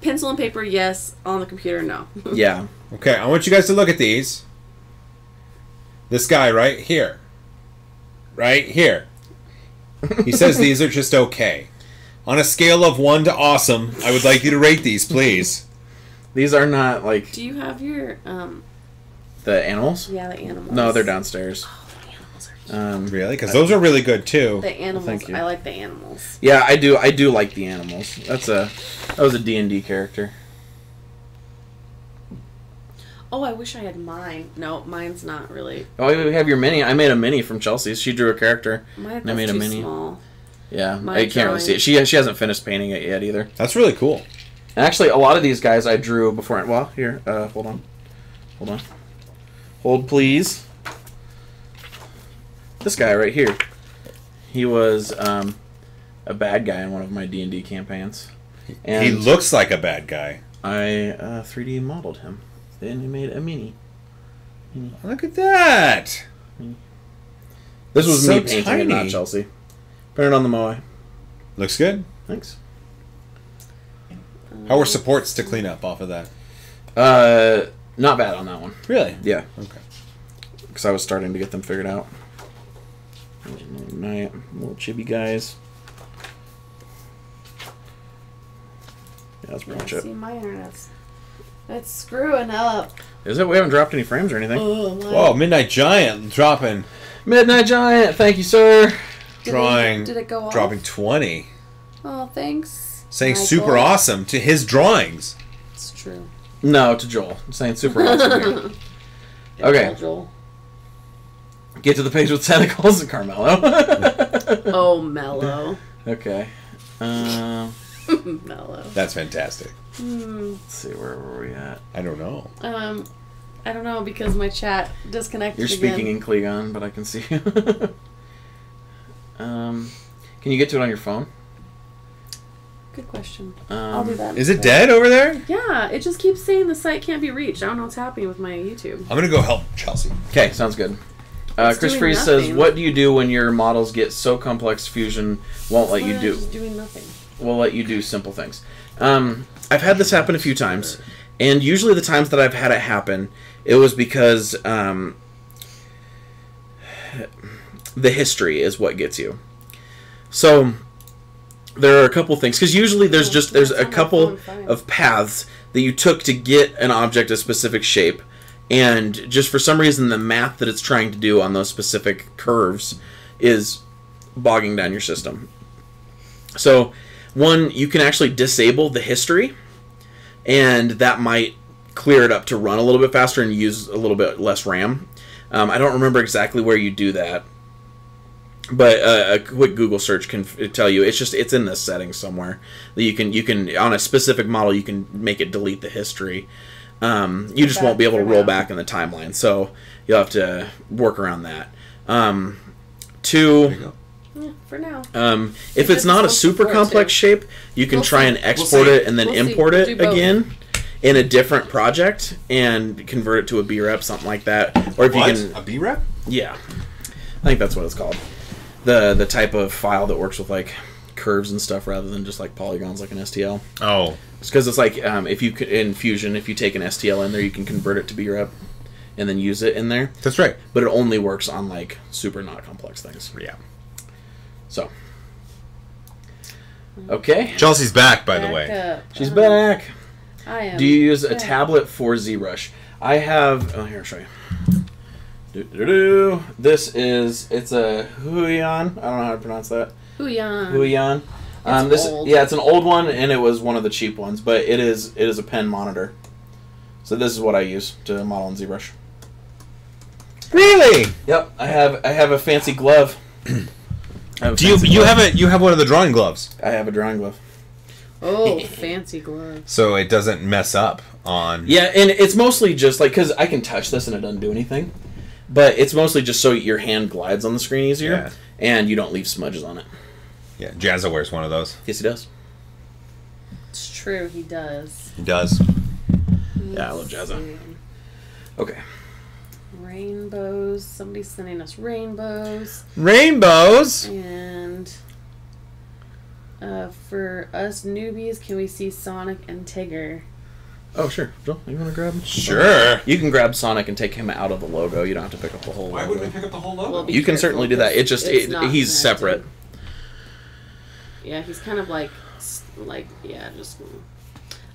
S3: Pencil and paper, yes. On the computer, no.
S1: Yeah.
S2: Okay, I want you guys to look at these. This guy right here. Right here. He says these are just okay. On a scale of 1 to awesome, I would like you to rate these, please.
S1: These are not like...
S3: Do you have your...
S1: The animals?
S3: Yeah, the animals.
S1: No, they're downstairs.
S3: Oh, the animals are cute.
S2: Really? Because those are really good, too.
S3: The animals.
S1: Well, thank you.
S3: I like the animals.
S1: Yeah, I do like the animals. That was a D&D character.
S3: Oh, I wish I had mine. No, mine's not really.
S1: Oh, we have your mini. I made a mini from Chelsea's. She drew a character.
S3: Mine
S1: I made a
S3: too
S1: mini.
S3: Small.
S1: Yeah, I can't really see it. She hasn't finished painting it yet either.
S2: That's really cool.
S1: And actually, a lot of these guys I drew before. Well, here, hold on. Hold, please. This guy right here. He was a bad guy in one of my D&D campaigns. And
S2: he looks like a bad guy.
S1: I 3D modeled him. Then he made a mini.
S2: Look at that.
S1: This was
S2: So
S1: me painting
S2: tiny.
S1: it, not Chelsea. Put it on the Moai.
S2: Looks good.
S1: Thanks.
S2: How were supports to clean up off of that?
S1: Not bad on that one.
S2: Really?
S1: Yeah.
S2: Okay.
S1: Because I was starting to get them figured out. Little chibi guys. Yeah, that's pretty much it.
S3: See, my internet's... It's screwing up.
S1: Is it? We haven't dropped any frames or anything.
S2: Whoa, Midnight Giant dropping.
S1: Midnight Giant, thank you, sir.
S3: Did it go off?
S2: Dropping 20.
S3: Oh, thanks.
S2: Saying
S3: Michael.
S2: super awesome to his drawings.
S3: It's true.
S1: No, to Joel. I'm saying super awesome here. Okay.
S3: Joel.
S1: Get to the page with tentacles and Carmelo.
S3: Oh, Mellow.
S1: Okay.
S3: Mellow.
S2: That's fantastic.
S1: Let's see, where were we at?
S2: I don't know.
S3: I don't know because my chat disconnected.
S1: You're speaking in Klingon, but I can see you. Can you get to it on your phone?
S3: Good question. I'll do that.
S2: Is it dead over there?
S3: Yeah, it just keeps saying the site can't be reached. I don't know what's happening with my YouTube.
S2: I'm going to go help Chelsea.
S1: Okay, sounds good. Chris
S3: doing
S1: Freeze says,
S3: nothing.
S1: what do you do when your models get so complex Fusion won't let you do?
S3: Just doing nothing.
S1: Will let you do simple things. I've had this happen a few times, and usually the times that I've had it happen, it was because the history is what gets you. So there are a couple things, because usually there's a couple of paths that you took to get an object a specific shape, and just for some reason the math that it's trying to do on those specific curves is bogging down your system. So one, you can actually disable the history, and that might clear it up to run a little bit faster and use a little bit less RAM. I don't remember exactly where you do that, but a quick Google search can tell you. It's in the settings somewhere that you can on a specific model you can make it delete the history. You just won't be able to roll back in the timeline, so you'll have to work around that. Two.
S3: Yeah, for now.
S1: If it's not a super complex shape, you can try and export it and then import it again in a different project and convert it to a B-rep, something like that. Or if you can
S2: a B-rep?
S1: Yeah, I think that's what it's called. The type of file that works with like curves and stuff rather than just like polygons like an STL.
S2: Oh.
S1: It's because it's like if you could, in Fusion, if you take an STL in there, you can convert it to BREP and then use it in there.
S2: That's right.
S1: But it only works on like super not complex things.
S2: Yeah.
S1: So. Okay.
S2: Chelsea's back, by the way.
S3: Up.
S1: She's back.
S3: I am.
S1: Do you use a
S3: back.
S1: tablet for ZBrush? I have. Oh, here, I'll show you. This is. It's a Huion. I don't know how to pronounce that. Huion.
S3: Old.
S1: It's an old one, and it was one of the cheap ones, but it is a pen monitor. So this is what I use to model in ZBrush.
S2: Really?
S1: Yep, I have a fancy glove.
S2: You have one of the drawing gloves?
S1: I have a drawing glove.
S3: Oh, fancy gloves.
S2: So it doesn't mess up on.
S1: Yeah, and it's mostly just like because I can touch this and it doesn't do anything, but it's mostly just so your hand glides on the screen easier, and you don't leave smudges on it.
S2: Yeah, Jazza wears one of those.
S1: Yes, he does.
S3: It's true, he does.
S2: He does.
S1: Yeah, I love Jazza. Okay.
S3: Rainbows. Somebody's sending us rainbows.
S2: Rainbows.
S3: And for us newbies, can we see Sonic and Tigger?
S1: Oh, sure. Joel, you want to grab him?
S2: Sure.
S1: You can grab Sonic and take him out of the logo. You don't have to pick up the whole
S2: Why
S1: logo.
S2: would we pick up the whole logo?
S3: Well, be
S1: You can certainly do that. It just
S3: it's not
S1: he's
S3: connected.
S1: separate.
S3: Yeah, he's kind of like just.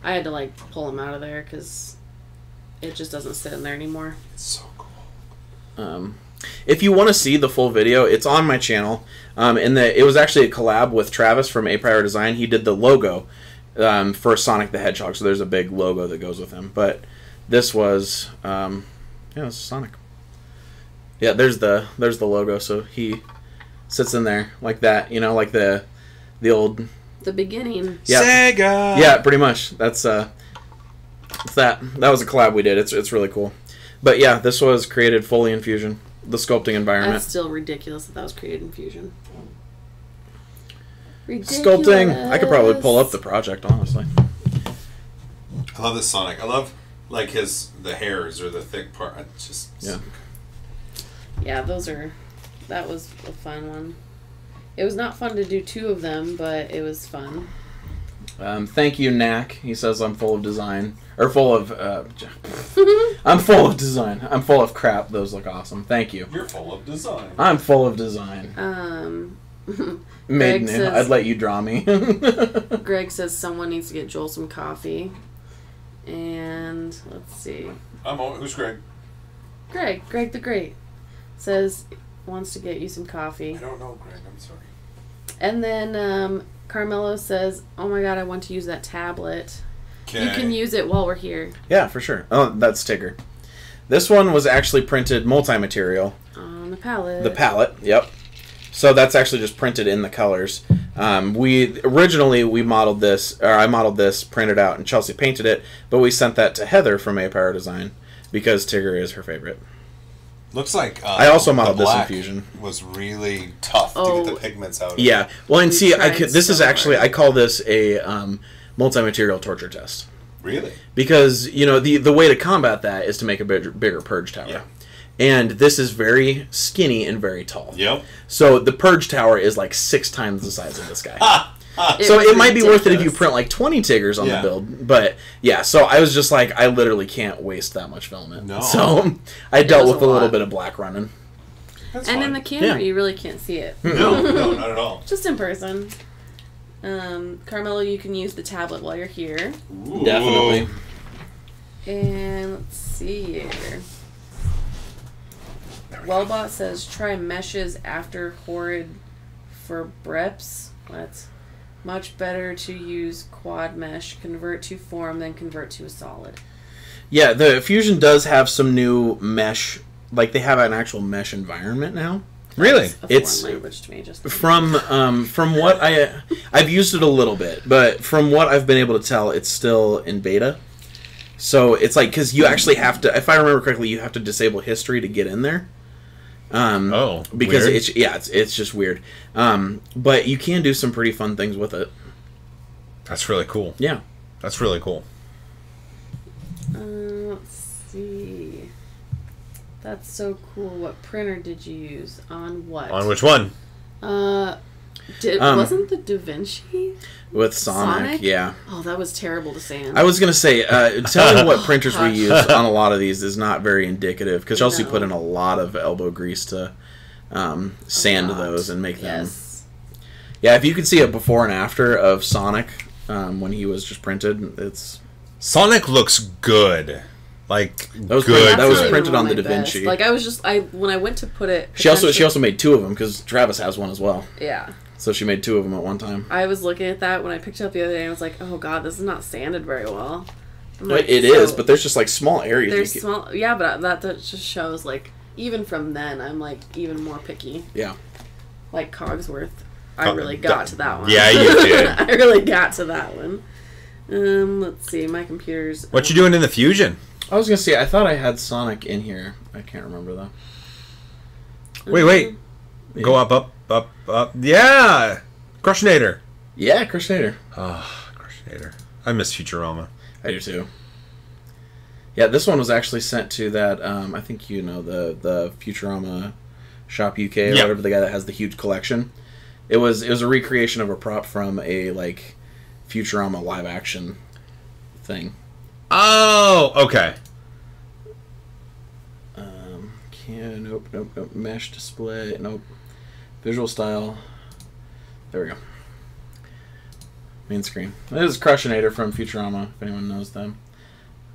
S3: I had to like pull him out of there because it just doesn't sit in there anymore.
S2: It's so cool.
S1: If you want to see the full video, it's on my channel. It was actually a collab with Travis from A Prior Design. He did the logo for Sonic the Hedgehog, so there's a big logo that goes with him. But this was, it's Sonic. Yeah, there's the logo. So he sits in there like that, like the old.
S3: The beginning.
S1: Yeah.
S2: Sega.
S1: Yeah, pretty much. That's that. That was a collab we did. It's really cool. But yeah, this was created fully in Fusion, the sculpting environment.
S3: That's still ridiculous that was created in Fusion. Ridiculous.
S1: Sculpting. I could probably pull up the project, honestly.
S2: I love this Sonic. I love like the hairs or the thick part. It's just
S3: Yeah, that was a fun one. It was not fun to do two of them, but it was fun.
S1: Thank you, Knack. He says I'm full of design. Or full of... I'm full of design. I'm full of crap. Those look awesome. Thank you.
S2: You're full of design.
S1: I'm full of design.
S3: Greg says,
S1: I'd let you draw me.
S3: Greg says someone needs to get Joel some coffee. And let's see.
S2: Who's Greg?
S3: Greg the Great says wants to get you some coffee.
S2: I don't know, Greg. I'm sorry.
S3: And then Carmelo says, "Oh my God, I want to use that tablet.
S2: Okay.
S3: You can use it while we're here."
S1: Yeah, for sure. Oh, that's Tigger. This one was actually printed multi-material.
S3: On the palette.
S1: The palette, yep. So that's actually just printed in the colors. We modeled this, or I modeled this, printed out, and Chelsea painted it, but we sent that to Heather from A Power Design because Tigger is her favorite.
S2: Looks like
S1: I also modeled
S2: the
S1: this in
S2: black
S1: Fusion.
S2: Was really tough to get the pigments out of.
S1: Yeah, well, and
S3: We
S1: see,
S3: tried
S1: this is
S3: so
S1: actually
S3: hard.
S1: I call this a multi-material torture test
S2: Really?
S1: because the way to combat that is to make a bigger purge tower.
S2: Yeah.
S1: And this is very skinny and very tall.
S2: Yep.
S1: So the purge tower is like 6 times the size of this guy.
S3: It
S1: So
S3: was
S1: it might be worth it if you
S3: ridiculous.
S1: print like 20 Tiggers on
S2: Yeah.
S1: the build. But yeah, so I was just like, I literally can't waste that much filament.
S2: No.
S1: So I dealt
S3: was
S1: with
S3: a
S1: a little
S3: lot.
S1: bit of black running.
S2: That's
S3: And
S2: fine.
S3: in the camera,
S1: Yeah.
S3: you really can't see it.
S2: No, not at all.
S3: Just in person. Carmelo, you can use the tablet while you're here.
S2: Ooh.
S1: Definitely.
S3: And let's see here. Wellbot says try meshes after horrid for breps. That's much better to use quad mesh, convert to form, then convert to a solid.
S1: Yeah, the Fusion does have some new mesh. Like they have an actual mesh environment now.
S2: Really?
S3: That's a
S1: It's-
S3: foreign language to me. Just
S1: From what I've used it a little bit, but from what I've been able to tell, it's still in beta. So it's like because you actually have to, if I remember correctly, you have to disable history to get in there. Because
S2: weird.
S1: it's just weird. But you can do some pretty fun things with it.
S2: That's really cool.
S1: Yeah.
S2: That's really cool.
S3: let's see. That's so cool. What printer did you use? On what?
S2: On which one?
S3: Wasn't the Da Vinci
S1: with Sonic? Yeah.
S3: Oh, that was terrible to sand.
S1: I was gonna say, telling what printers we use on a lot of these is not very indicative because Chelsea put in a lot of elbow grease to sand those and make them. Yeah, if you could see a before and after of Sonic when he was just printed, it's
S2: Sonic looks good. Like
S1: that was
S2: good.
S1: That was printed on the Da Vinci.
S3: Like when I went to put it.
S1: She also made 2 of them because Travis has one as well.
S3: Yeah.
S1: So she made 2 of them at one time.
S3: I was looking at that when I picked it up the other day and I was like, oh god, this is not sanded very well.
S1: Like, it is, but there's just like small areas.
S3: There's small, yeah, but that just shows like even from then I'm like even more picky.
S1: Yeah.
S3: Like Cogsworth, I really got to that one.
S2: Yeah, you did.
S3: I really got to that one. Let's see, my computer's.
S2: What you doing in the Fusion?
S1: I was gonna say I thought I had Sonic in here. I can't remember though.
S2: Wait. Yeah. Go up. Yeah! Crushinator.
S1: Yeah, Crushinator.
S2: Oh, Crushinator. I miss Futurama.
S1: I do too. Yeah, this one was actually sent to that, I think you know, the Futurama Shop UK or whatever, the guy that has the huge collection. It was a recreation of a prop from a, like, Futurama live action thing.
S2: Oh, okay.
S1: Nope. Mesh display. Nope. Visual style. There we go. Main screen. This is Crushinator from Futurama, if anyone knows them.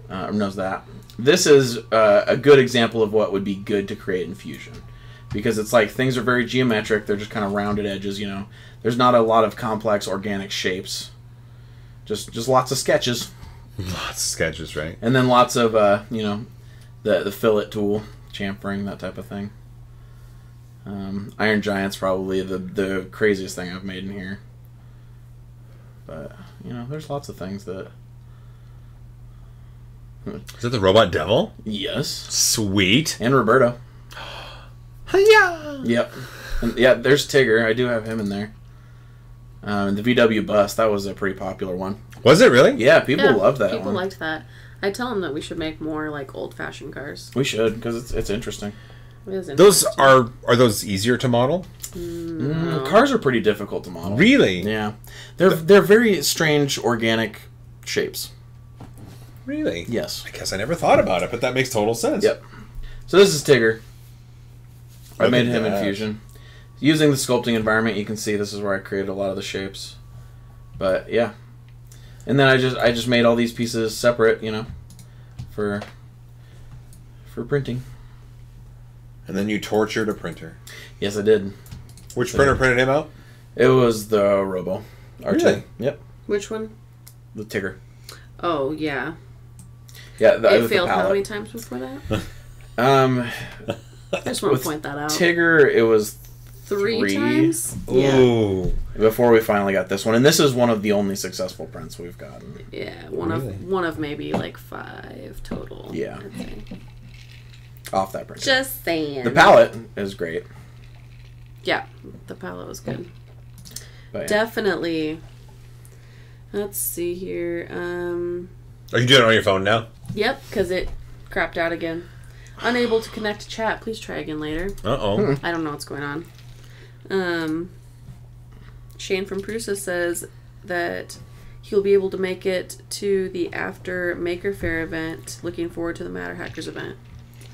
S1: Or knows that. This is a good example of what would be good to create in Fusion. Because it's like things are very geometric. They're just kind of rounded edges, you know. There's not a lot of complex organic shapes. Just lots of sketches.
S2: Lots of sketches, right?
S1: And then lots of, you know, the fillet tool, chamfering, that type of thing. Iron Giant's probably the craziest thing I've made in here. But, you know, there's lots of things that...
S2: Is that the Robot Devil?
S1: Yes.
S2: Sweet.
S1: And Roberto.
S2: Yeah.
S1: Yep. And, yeah, there's Tigger. I do have him in there. The VW Bus, that was a pretty popular one.
S2: Was it really?
S1: Yeah, people loved that one.
S3: People liked that. I tell them that we should make more like old-fashioned cars.
S1: We should, because it's interesting.
S3: It is interesting.
S2: Those are those easier to model?
S3: No.
S1: Cars are pretty difficult to model.
S2: Really?
S1: Yeah. They're very strange organic shapes.
S2: Really?
S1: Yes.
S2: I guess I never thought about it, but that makes total sense.
S1: Yep. So this is Tigger. I made him in Fusion. Using the sculpting environment, you can see this is where I created a lot of the shapes. But yeah. And then I just made all these pieces separate, you know, for printing.
S2: And then you tortured a printer.
S1: Yes, I did.
S2: Which printer printed him out?
S1: It was the Robo R2.
S2: Really?
S1: Yep.
S3: Which one?
S1: The Tigger.
S3: Oh, yeah.
S1: Yeah,
S3: it failed how many times before that? I just want to point that out.
S1: Tigger, it was
S3: three times?
S2: Ooh.
S3: Yeah.
S1: Before we finally got this one. And this is one of the only successful prints we've gotten.
S3: Yeah, one of maybe like 5 total.
S1: Yeah.
S3: I'd say.
S1: Off that printer.
S3: Just saying.
S1: The palette is great.
S3: Yeah, the palette was good.
S1: But yeah.
S3: Definitely. Let's see here.
S2: Are you doing it on your phone now?
S3: Yep, because it crapped out again. Unable to connect to chat. Please try again later.
S2: Uh-oh.
S3: I don't know what's going on. Shane from Prusa says that he'll be able to make it to the after Maker Faire event. Looking forward to the Matter Hackers event.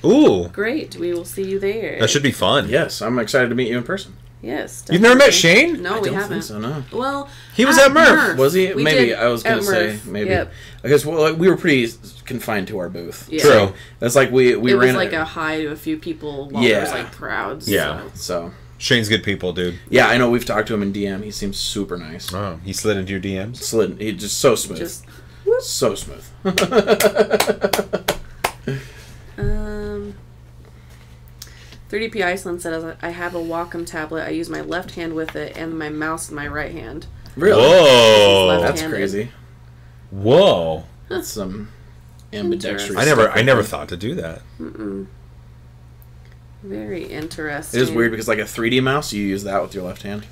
S2: Ooh.
S3: Great. We will see you there.
S2: That should be fun.
S1: Yes, I'm excited to meet you in person.
S3: Yes. Definitely.
S2: You've never met Shane?
S3: No,
S1: I
S3: we
S1: don't
S3: haven't.
S1: think so, no.
S3: Well,
S2: he was at Murph.
S1: Was he?
S3: We
S1: maybe.
S3: did
S1: I was going to say,
S3: Murph.
S1: maybe.
S3: Yep.
S1: Because we were pretty confined to our booth.
S3: Yeah.
S2: True.
S1: That's like we
S3: it
S1: ran...
S3: was like a hi to a few people while there was like crowds.
S2: Yeah.
S1: So...
S2: Shane's good people, dude.
S1: Yeah, I know. We've talked to him in DM. He seems super nice.
S2: Oh, he slid into your DMs?
S1: He just so smooth. So smooth.
S3: 3DP Iceland says, I have a Wacom tablet. I use my left hand with it and my mouse in my right hand.
S1: Really?
S2: Whoa.
S1: That's crazy.
S2: Whoa.
S1: That's some ambidextrous.
S2: I never thought to do that.
S3: Mm-mm. Very interesting.
S1: It is weird because like a 3D mouse, you use that with your left hand.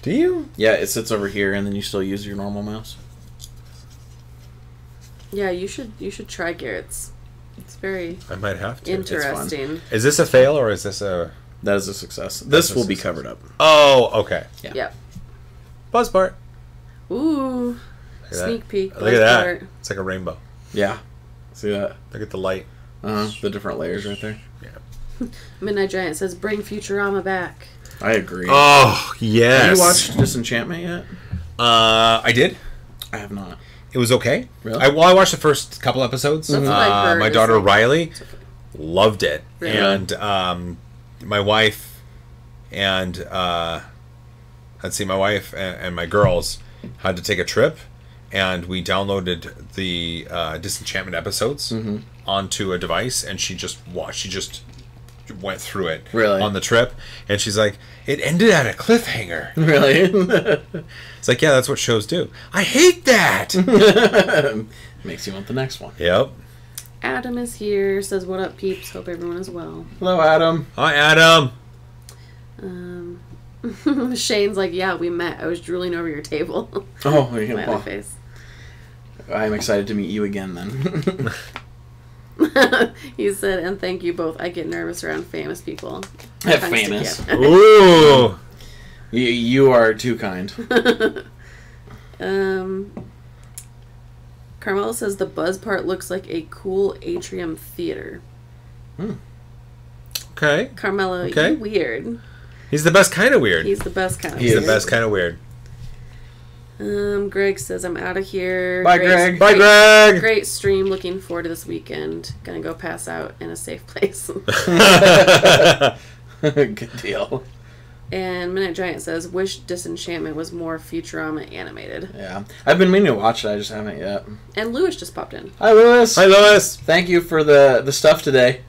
S2: Do you?
S1: Yeah, it sits over here and then you still use your normal mouse.
S3: Yeah, you should try Garrett's. It's very
S2: I might have to.
S3: interesting.
S2: Is this a fail or is this a
S1: That is a success. This will be covered up.
S2: Oh, okay.
S1: Yeah.
S3: Yep.
S2: Buzz part.
S3: Ooh.
S2: Look at
S3: Sneak peek.
S2: Look at that.
S3: Part.
S2: It's like a rainbow.
S1: Yeah. See that?
S2: Look at the light.
S1: The different layers right there.
S2: Yeah.
S3: Midnight Giant says, bring Futurama back.
S1: I agree.
S2: Oh, yes.
S1: Have you watched Disenchantment yet?
S2: I did.
S1: I have not.
S2: It was okay.
S1: Really?
S2: I watched the first couple episodes.
S3: That's what I heard.
S2: My
S3: It's
S2: daughter
S3: like-
S2: Riley loved it.
S3: Really?
S2: And my wife and my wife and my girls had to take a trip, and we downloaded the Disenchantment episodes onto a device, and she just went through it
S1: Really?
S2: on the trip, and she's like, it ended at a cliffhanger.
S1: Really?
S2: It's like, yeah, that's what shows do. I hate that.
S1: Makes you want the next one.
S2: Yep.
S3: Adam is here. Says, what up, peeps? Hope everyone is well.
S1: Hello, Adam.
S2: Hi, Adam.
S3: Shane's like, yeah, we met. I was drooling over your table.
S1: Oh, you're
S3: Smiley
S1: gonna
S3: face.
S1: I'm excited to meet you again then.
S3: He said, and thank you both. I get nervous around famous people.
S1: Famous.
S3: Thanks to
S2: Ooh.
S1: You are too kind.
S3: Carmelo says the buzz part looks like a cool atrium theater.
S2: Okay.
S3: Carmelo,
S2: Okay.
S3: you weird.
S2: He's the best kind of weird.
S3: He's the best kind of
S2: He's
S3: weird.
S2: the best kind of weird.
S3: Greg says, I'm out of here.
S1: Bye, Greg.
S2: Bye, Greg.
S3: Great stream. Looking forward to this weekend. Gonna go pass out in a safe place.
S1: Good deal.
S3: And Midnight Giant says, wish Disenchantment was more Futurama animated.
S1: Yeah. I've been meaning to watch it, I just haven't yet.
S3: And Lewis just popped in.
S1: Hi, Lewis.
S2: Hi, Lois.
S1: Thank you for the stuff today.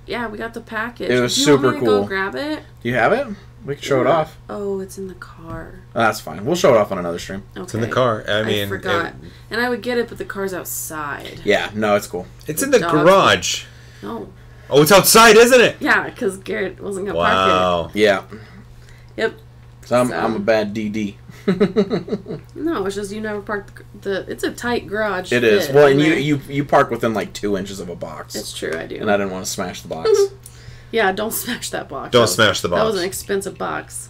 S3: Yeah, we got the package.
S1: It was
S3: Do you
S1: super
S3: want me to
S1: cool.
S3: go grab it?
S1: Do you have it? We can show it off.
S3: Oh, it's in the car.
S1: Oh, that's fine. We'll show it off on another stream.
S3: Okay.
S2: It's in the car. I mean,
S3: forgot. And I would get it, but the car's outside.
S1: Yeah, no, it's cool.
S2: it's in the
S3: Dog.
S2: garage.
S3: No.
S2: Oh, it's outside, isn't it?
S3: Yeah, because Garrett wasn't going to park
S2: Wow.
S1: Yeah.
S3: it. Yep.
S1: So I'm a bad DD.
S3: No, it's just you never parked the... It's a tight garage.
S1: It is.
S3: fit,
S1: Well, and
S3: isn't
S1: you park within like 2 inches of a box.
S3: It's true, I do.
S1: And I didn't want to smash the box.
S3: Yeah, don't smash that box.
S2: Don't smash the box.
S3: That was an expensive box.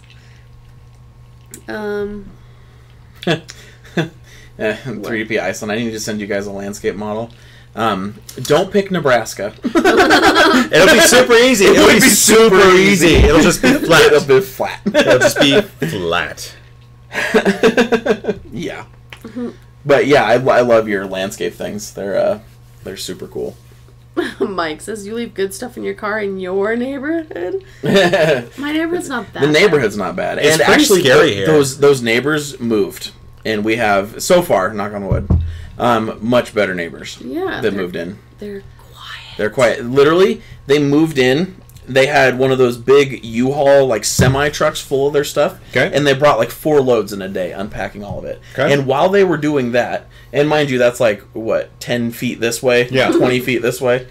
S1: 3DP Iceland. I need to send you guys a landscape model. Don't pick Nebraska.
S2: It'll be super easy. It'll be super easy. It'll just be flat.
S1: It'll be flat.
S2: It'll just be flat.
S1: Yeah. But yeah, I love your landscape things. They're super cool.
S3: Mike says, you leave good stuff in your car in your neighborhood?
S1: The
S3: My neighborhood's not that
S1: neighborhood's not bad.
S2: It's
S1: and
S2: pretty
S1: actually,
S2: scary here.
S1: those neighbors moved, and we have so far, knock on wood, much better neighbors.
S3: Yeah,
S1: that moved in.
S3: They're quiet.
S1: They're quiet. Literally, they moved in. They had one of those big U-Haul like semi trucks full of their stuff,
S2: Okay.
S1: and they brought like 4 loads in a day, unpacking all of it.
S2: Okay.
S1: And while they were doing that, and mind you, that's like what 10 feet this way,
S2: Yeah.
S1: 20 feet this way.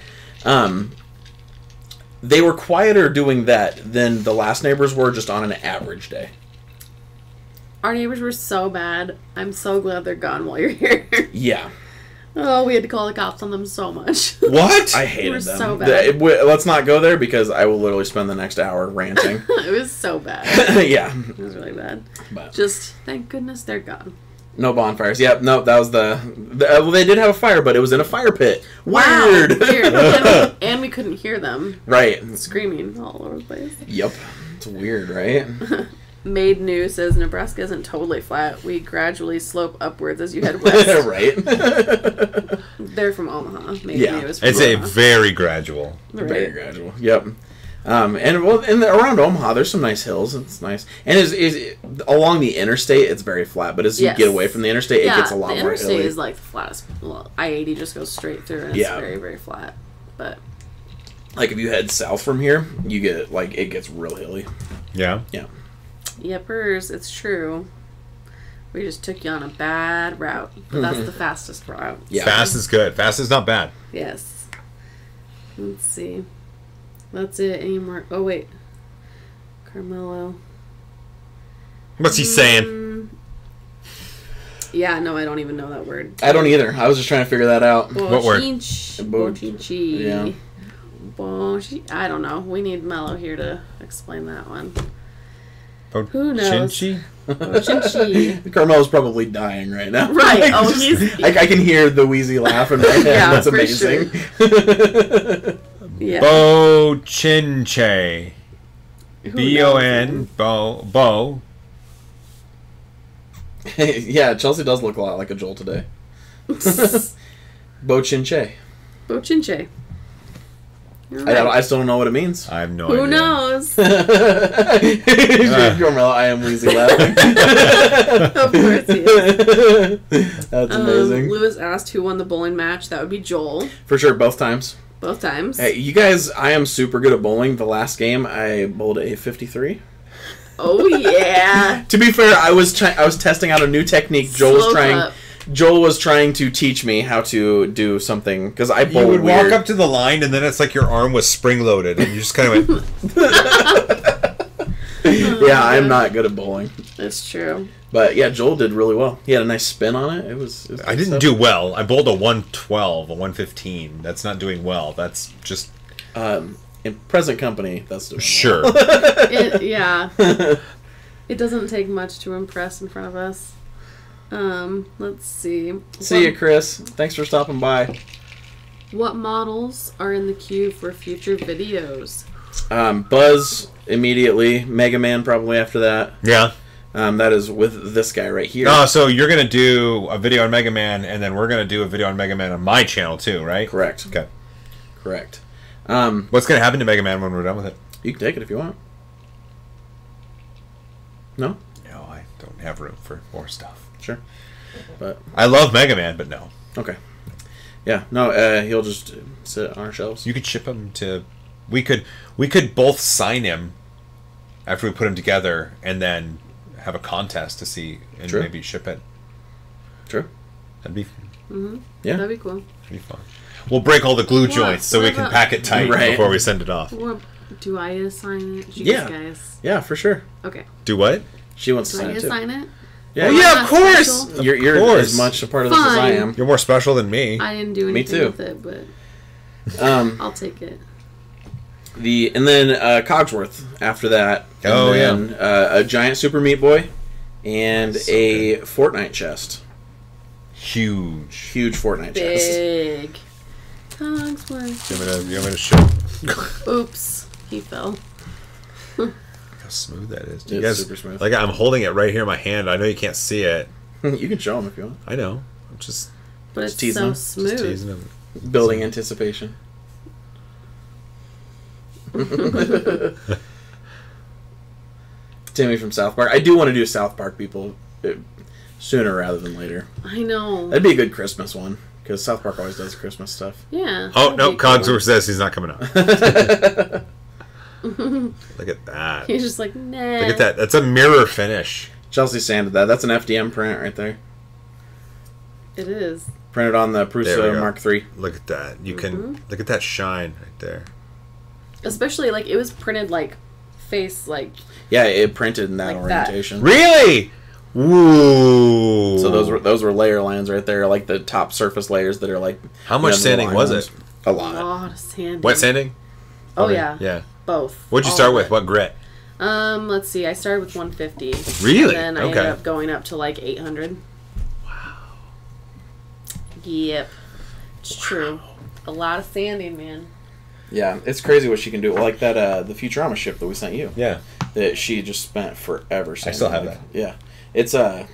S1: They were quieter doing that than the last neighbors were just on an average day.
S3: Our neighbors were so bad. I'm so glad they're gone while you're here.
S1: Yeah,
S3: Oh, we had to call the cops on them so much.
S2: What?
S1: I hated
S3: were
S1: them.
S3: so bad.
S1: Let's not go there because I will literally spend the next hour ranting.
S3: It was so bad.
S1: Yeah,
S3: It was really bad.
S1: but
S3: Just, thank goodness they're gone.
S1: no bonfires. Yep, no, that was well, they did have a fire, but it was in a fire pit.
S3: Wow,
S1: Weird.
S3: weird. And we couldn't hear them
S1: Right.
S3: screaming all over the place.
S1: Yep. It's weird, right?
S3: Made New says Nebraska isn't totally flat. We gradually slope upwards as you head west.
S1: Right.
S3: They're from Omaha. Made
S1: Yeah.
S3: New is from
S2: It's a
S3: Omaha.
S2: very gradual.
S1: Very
S3: Right.
S1: gradual. Yep. Around Omaha, there's some nice hills. It's nice, and is along the interstate, it's very flat. But as you
S3: Yes.
S1: get away from the interstate, it gets a lot
S3: the
S1: more
S3: interstate
S1: hilly.
S3: is like the flattest. Well, I-80 just goes straight through, and it's
S1: Yeah.
S3: very, very flat. But
S1: Like if you head south from here, you get it gets real hilly.
S2: Yeah.
S1: Yeah.
S3: Yepers, it's true. We just took you on a bad route, but that's the fastest route.
S1: Yeah.
S2: Fast is good. Fast is not bad.
S3: Yes. Let's see. That's it. Any more? Oh wait, Carmelo.
S2: What's he saying?
S3: Yeah, no, I don't even know that word.
S1: I don't either. I was just trying to figure that out.
S2: What word?
S3: Bochinchi.
S1: Yeah.
S3: I don't know. We need Mello here to explain that one. Who knows? Bochinchi.
S1: Carmelo's probably dying right now.
S3: Right.
S1: I can hear the wheezy laugh in my head.
S3: Yeah,
S1: That's
S3: for
S1: amazing.
S3: Sure. Yeah.
S2: Bochinche. B-O-N. Bo.
S1: Yeah, Chelsea does look a lot like a Joel today. Bochinche.
S3: Bochinche.
S1: Right. I still don't know what it means.
S2: I have no
S3: Who
S2: idea.
S3: knows?
S1: Carmelo, I am wheezy laughing.
S3: Of course he is.
S1: That's amazing.
S3: Lewis asked who won the bowling match. That would be Joel.
S1: For sure, both times.
S3: Both times.
S1: Hey, you guys, I am super good at bowling. The last game, I bowled a 53.
S3: Oh yeah.
S1: To be fair, I was testing out a new technique. Joel was trying to teach me how to do something because I bowled.
S2: You would
S1: weird.
S2: walk up to the line, and then it's like your arm was spring loaded, and you just kind of went.
S1: Yeah, I'm not good at bowling.
S3: That's true.
S1: But yeah, Joel did really well. He had a nice spin on it. It was
S2: I didn't do well. I bowled a 112, a 115. That's not doing well. That's just
S1: in present company. That's doing
S2: sure.
S3: Yeah. It doesn't take much to impress in front of us. Let's see.
S1: See you, Chris. Thanks for stopping by.
S3: What models are in the queue for future videos?
S1: Buzz immediately. Mega Man probably after that.
S2: Yeah.
S1: That is with this guy right here.
S2: Oh, so you're going to do a video on Mega Man, and then we're going to do a video on Mega Man on my channel, too, right?
S1: Correct.
S2: Okay.
S1: Correct.
S2: What's going to happen to Mega Man when we're done with it?
S1: You can take it if you want. No?
S2: No, I don't have room for more stuff.
S1: Sure. But
S2: I love Mega Man, but no.
S1: okay. Yeah. No, he'll just sit on our shelves.
S2: You could ship him to... We could both sign him after we put him together, and then have a contest to see and
S1: True.
S2: maybe ship it.
S1: True.
S2: That'd be
S1: Yeah.
S3: That'd be cool.
S2: fun. We'll break all the glue joints so we can pack it tight
S1: Right.
S2: before we send it off.
S3: Or do I assign it?
S1: Yeah.
S3: Guys.
S1: Yeah, for sure.
S3: Okay.
S2: Do what?
S1: She wants to
S3: Do I
S1: sign it too.
S3: assign it?
S1: Yeah,
S2: Oh,
S3: Am I
S2: yeah,
S3: not
S2: of course!
S3: special?
S1: You're
S2: course.
S1: as much a part of this as I
S3: Fine.
S1: am.
S2: You're more special than me.
S3: I didn't do
S1: Me
S3: anything
S1: too.
S3: with it, but
S1: Um,
S3: I'll take it.
S1: and then Cogsworth after that. And
S2: Oh,
S1: then, a giant Super Meat Boy and
S2: So
S1: a Fortnite chest.
S2: Huge.
S1: Huge Fortnite chest.
S3: Big. Cogsworth.
S2: You want me to show
S3: Oops. He fell.
S2: how smooth that is?
S1: It's
S2: You guys,
S1: super smooth.
S2: like I'm holding it right here in my hand. I know you can't see it.
S1: You can show them if you want.
S2: I know. I'm just
S3: But
S1: Just
S3: it's
S1: teasing
S3: so
S1: him.
S2: teasing
S3: smooth.
S2: him.
S1: Building anticipation. Timmy from South Park. I do want to do South Park people sooner rather than later.
S3: I know.
S1: That'd be a good Christmas one because South Park always does Christmas stuff.
S3: Yeah.
S2: Oh
S3: that'd
S2: no,
S3: be cool.
S2: Cogsworth says he's not coming up. Look at that.
S3: He's just like, nah.
S2: Look at that. That's a mirror finish.
S1: Chelsea sanded that. That's an FDM print right there.
S3: It is.
S1: Printed on the
S2: There we
S1: Prusa
S2: go.
S1: Mark III.
S2: Look at that. You can look at that shine right there.
S3: Especially, like, it was printed, like, face, like...
S1: Yeah, it printed in that
S3: Like that.
S1: orientation.
S2: Really? Ooh.
S1: So those were layer lines right there, like the top surface layers that are like.
S2: How much
S1: the
S2: sanding
S1: line
S2: was
S1: ones.
S2: it?
S1: A
S3: A
S1: lot.
S3: lot of sanding.
S2: Wet sanding?
S3: Oh,
S2: Okay.
S3: yeah.
S2: Yeah.
S3: Both.
S2: What'd you
S3: All
S2: start
S3: of
S2: with?
S3: it.
S2: What grit?
S3: Let's see. I started with 150.
S2: Really?
S3: And then I ended up going up to, like, 800.
S2: Wow.
S3: Yep. It's true. A lot of sanding, man.
S1: Yeah, it's crazy what she can do. Like that, the Futurama ship that we sent you.
S2: Yeah.
S1: That she just spent forever sanding.
S2: I still have
S1: like,
S2: that.
S1: Yeah, it's that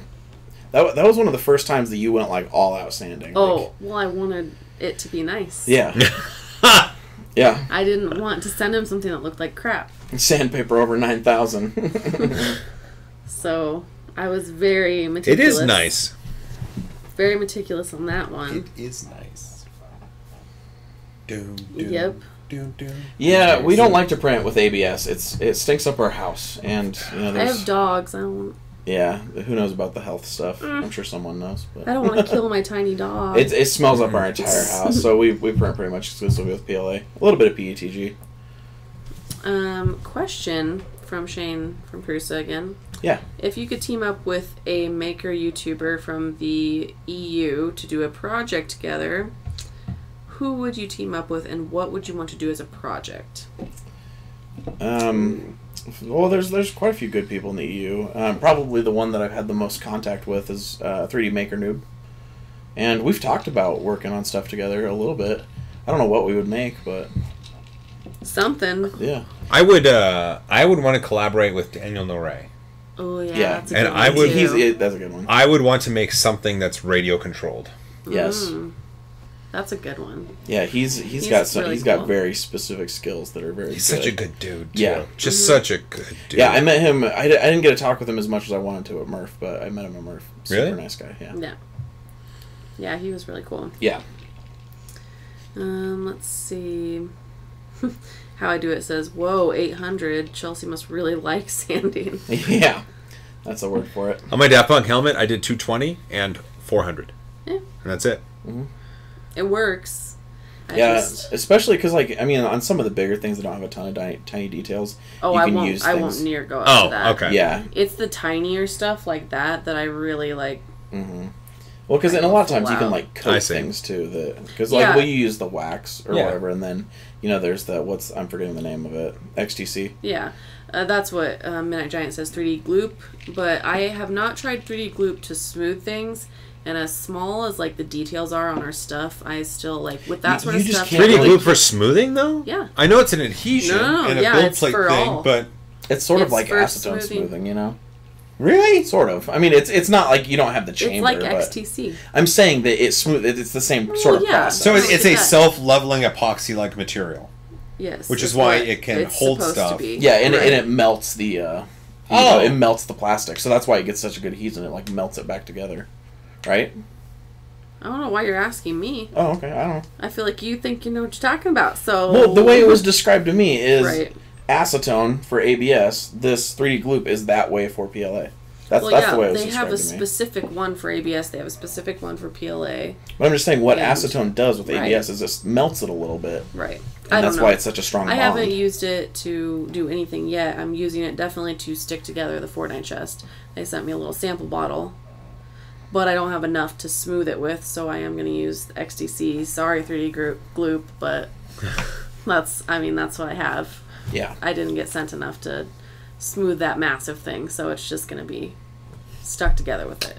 S1: was one of the first times that you went like all out sanding.
S3: Oh,
S1: Like,
S3: well, I wanted it to be nice.
S1: yeah, yeah.
S3: I didn't want to send him something that looked like crap.
S1: Sandpaper over 9,000.
S3: So I was very
S2: It
S3: meticulous.
S2: is nice.
S3: Very meticulous on that one.
S2: It is nice.
S3: Yep.
S1: Yeah, we don't like to print with ABS. It stinks up our house, and you know,
S3: I
S1: there's,
S3: have dogs. I don't.
S1: yeah, who knows about the health stuff? I'm sure someone knows, but
S3: I don't want to kill my tiny dog.
S1: it smells up our entire house. So we print pretty much exclusively with PLA. A little bit of PETG.
S3: Question from Shane from Prusa again.
S1: Yeah.
S3: If you could team up with a maker YouTuber from the EU to do a project together, who would you team up with, and what would you want to do as a project?
S1: Well, there's quite a few good people in the EU. Probably the one that I've had the most contact with is 3D Maker Noob. And we've talked about working on stuff together a little bit. I don't know what we would make, but...
S3: Something.
S1: Yeah.
S2: I would want to collaborate with Daniel Noré.
S3: Oh, yeah.
S1: Yeah.
S3: That's a
S2: And
S3: good
S2: I
S3: one,
S2: would-
S3: too.
S1: That's a good one.
S2: I would want to make something that's radio controlled.
S1: Yes.
S3: That's a good one.
S1: Yeah, he's
S3: He's
S1: got some,
S3: really
S1: he's
S3: cool.
S1: got very specific skills that are very
S2: He's
S1: good.
S2: such a good dude, too.
S1: Yeah.
S2: Just such a good dude.
S1: Yeah, I met him. I didn't get to talk with him as much as I wanted to at Murph, but I met him at Murph. Super
S2: Really?
S1: nice guy, yeah.
S3: Yeah. Yeah, he was really cool.
S1: Yeah.
S3: Let's see. How I Do It says, whoa, 800. Chelsea must really like sanding.
S1: Yeah. That's a word for it.
S2: On my Daft Punk helmet, I did 220 and 400.
S3: Yeah.
S2: And that's it.
S3: It works.
S1: Yeah, especially because, like, I mean, on some of the bigger things that don't have a ton of tiny details,
S3: Oh,
S1: you
S3: I
S1: can
S3: won't.
S1: use
S3: I
S1: things.
S3: won't near go up
S2: Oh,
S3: to that.
S2: okay.
S1: Yeah.
S3: It's the tinier stuff like that I really like.
S1: Mm-hmm. Well, because in a lot of times you can,
S3: Wow.
S1: like,
S2: I
S1: coat
S2: see.
S1: things, too. Because,
S3: Yeah.
S1: like, well, you use the wax or
S2: Yeah.
S1: whatever, and then, you know, there's the, I'm forgetting the name of it, XTC.
S3: Yeah. That's what Midnight Giant says, 3D gloop. But I have not tried 3D gloop to smooth things. And as small as, like, the details are on our stuff, I still, like, with that sort of
S1: You just
S3: stuff...
S1: can't
S2: 3D
S1: really-
S2: glue for smoothing, though?
S3: Yeah.
S2: I know it's an adhesion
S3: No,
S2: and a
S3: yeah,
S2: build
S3: it's
S2: plate
S3: for
S2: thing,
S3: all.
S2: but...
S1: It's sort of
S3: It's
S1: like
S3: for
S1: acetone
S3: smoothing.
S1: smoothing, you know?
S2: Really?
S1: Sort of. I mean, it's not like you don't have the chamber,
S3: It's like
S1: but
S3: XTC.
S1: I'm saying that it's smooth. It's the same sort of
S3: yeah.
S1: process.
S2: So it's
S3: Look
S2: a
S3: at that.
S2: self-leveling epoxy-like material.
S3: Yes.
S2: Which is
S3: it's
S2: why
S3: what
S2: it can
S3: it's
S2: hold
S3: supposed
S2: stuff.
S3: To be.
S1: Yeah, and,
S3: Right.
S1: and it melts the it melts the plastic. So that's why it gets such a good adhesion. It like melts it back together. Right?
S3: I don't know why you're asking me.
S1: Oh, okay. I don't know.
S3: I feel like you think you know what you're talking about, so...
S1: Well, the way it was described to me is
S3: Right.
S1: acetone for ABS. This 3D gloop is that way for PLA. That's the way it was
S3: they have
S1: described
S3: a
S1: to me.
S3: specific one for ABS. They have a specific one for PLA.
S1: But I'm just saying what
S3: And-
S1: acetone does with
S3: Right.
S1: ABS is just melts it a little bit.
S3: Right.
S1: And
S3: I
S1: that's
S3: don't know.
S1: why it's such a strong
S3: I
S1: bond.
S3: haven't used it to do anything yet. I'm using it definitely to stick together the Fortnite chest. They sent me a little sample bottle. But I don't have enough to smooth it with, so I am going to use the XTC. Sorry, 3D gloop, but that's what I have.
S1: Yeah.
S3: I didn't get sent enough to smooth that massive thing, so it's just going to be stuck together with it.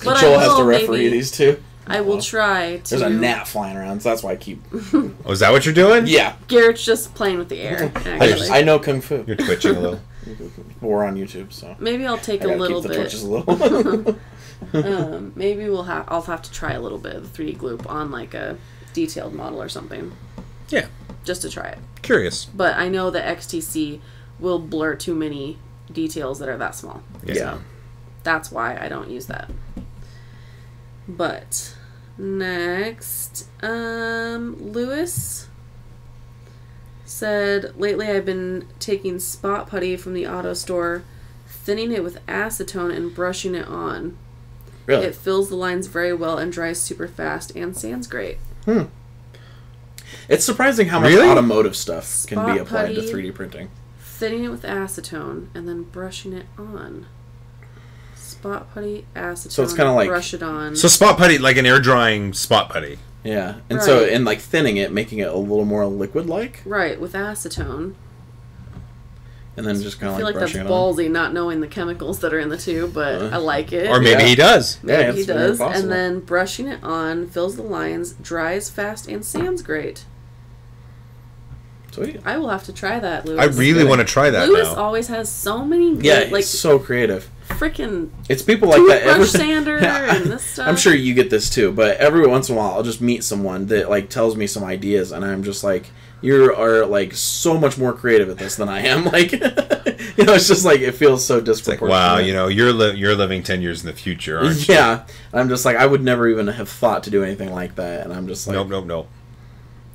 S3: But
S1: Joel
S3: I
S1: has to
S3: will
S1: referee
S3: maybe-
S1: these two.
S3: I will try to...
S1: There's a gnat flying around, so that's why I keep...
S2: Oh, is that what you're doing?
S1: Yeah.
S3: Garrett's just playing with the air, actually.
S1: I know Kung Fu.
S2: You're twitching a little.
S1: We're on YouTube, so...
S3: Maybe I'll take
S1: I
S3: a
S1: gotta
S3: little
S1: keep the
S3: bit.
S1: twitches a little.
S3: Maybe I'll have to try a little bit of the 3D gloop on like a detailed model or something.
S2: Yeah.
S3: Just to try it.
S2: Curious.
S3: But I know that XTC will blur too many details that are that small.
S2: Yeah.
S3: So that's why I don't use that. But next, Lewis said, lately I've been taking spot putty from the auto store, thinning it with acetone and brushing it on.
S1: Really?
S3: It fills the lines very well and dries super fast and sands great.
S1: It's surprising how much
S2: Really?
S1: automotive stuff can be
S3: Spot
S1: applied to
S3: putty.
S1: 3D printing.
S3: Thinning it with acetone and then brushing it on. Spot putty, acetone,
S1: So it's kinda like-
S3: brush it on.
S2: So spot putty, like an air drying spot putty.
S1: Yeah. And so,
S3: Right.
S1: and like thinning it, making it a little more liquid-like,
S3: Right, with acetone.
S1: and then just kind
S3: I
S1: of
S3: feel
S1: like
S3: like that's
S1: brushing it on.
S3: ballsy not knowing the chemicals that are in the tube, but I like it.
S2: Or maybe
S1: Yeah.
S2: he does.
S3: Maybe
S1: Yeah,
S3: he
S1: it's very
S3: does.
S1: possible.
S3: And then brushing it on, fills the lines, dries fast, and sands great.
S1: Sweet.
S3: I will have to try that, Lewis.
S2: I really want to try that
S3: Lewis
S2: now.
S3: always has so many good,
S1: Yeah,
S3: like,
S1: it's so creative.
S3: freaking
S1: It's people like that.
S3: toothbrush sander and this stuff.
S1: I'm sure you get this too, but every once in a while I'll just meet someone that like tells me some ideas, and I'm just like, you are like so much more creative at this than I am. Like, you know, it's just like it feels so
S2: It's like,
S1: disproportionate.
S2: wow, you know, you're living 10 years in the future, aren't you?
S1: Yeah, I'm just like, I would never even have thought to do anything like that, and I'm just like,
S2: Nope.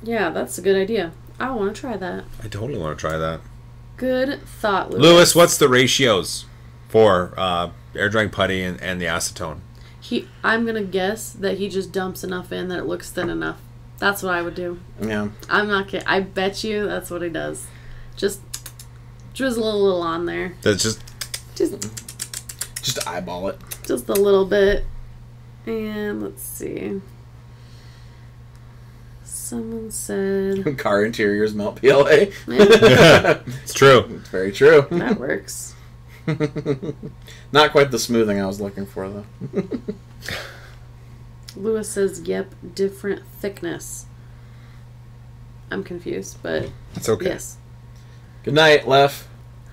S3: Yeah, that's a good idea. I want to try that.
S2: I totally want to try that.
S3: Good thought, Lewis.
S2: Lewis, what's the ratios for air drying putty and the acetone?
S3: I'm gonna guess that he just dumps enough in that it looks thin enough. That's what I would do.
S1: yeah.
S3: I'm not kidding. I bet you that's what he does. Just drizzle a little on there.
S2: That's just
S1: Just eyeball it.
S3: Just a little bit. And let's see. Someone said
S1: Car interiors melt PLA.
S2: It's true.
S1: It's very true.
S3: that works.
S1: Not quite the smoothing I was looking for, though.
S3: Lewis says, yep, different thickness. I'm confused, but
S2: It's okay.
S3: yes.
S1: Good night, Lef.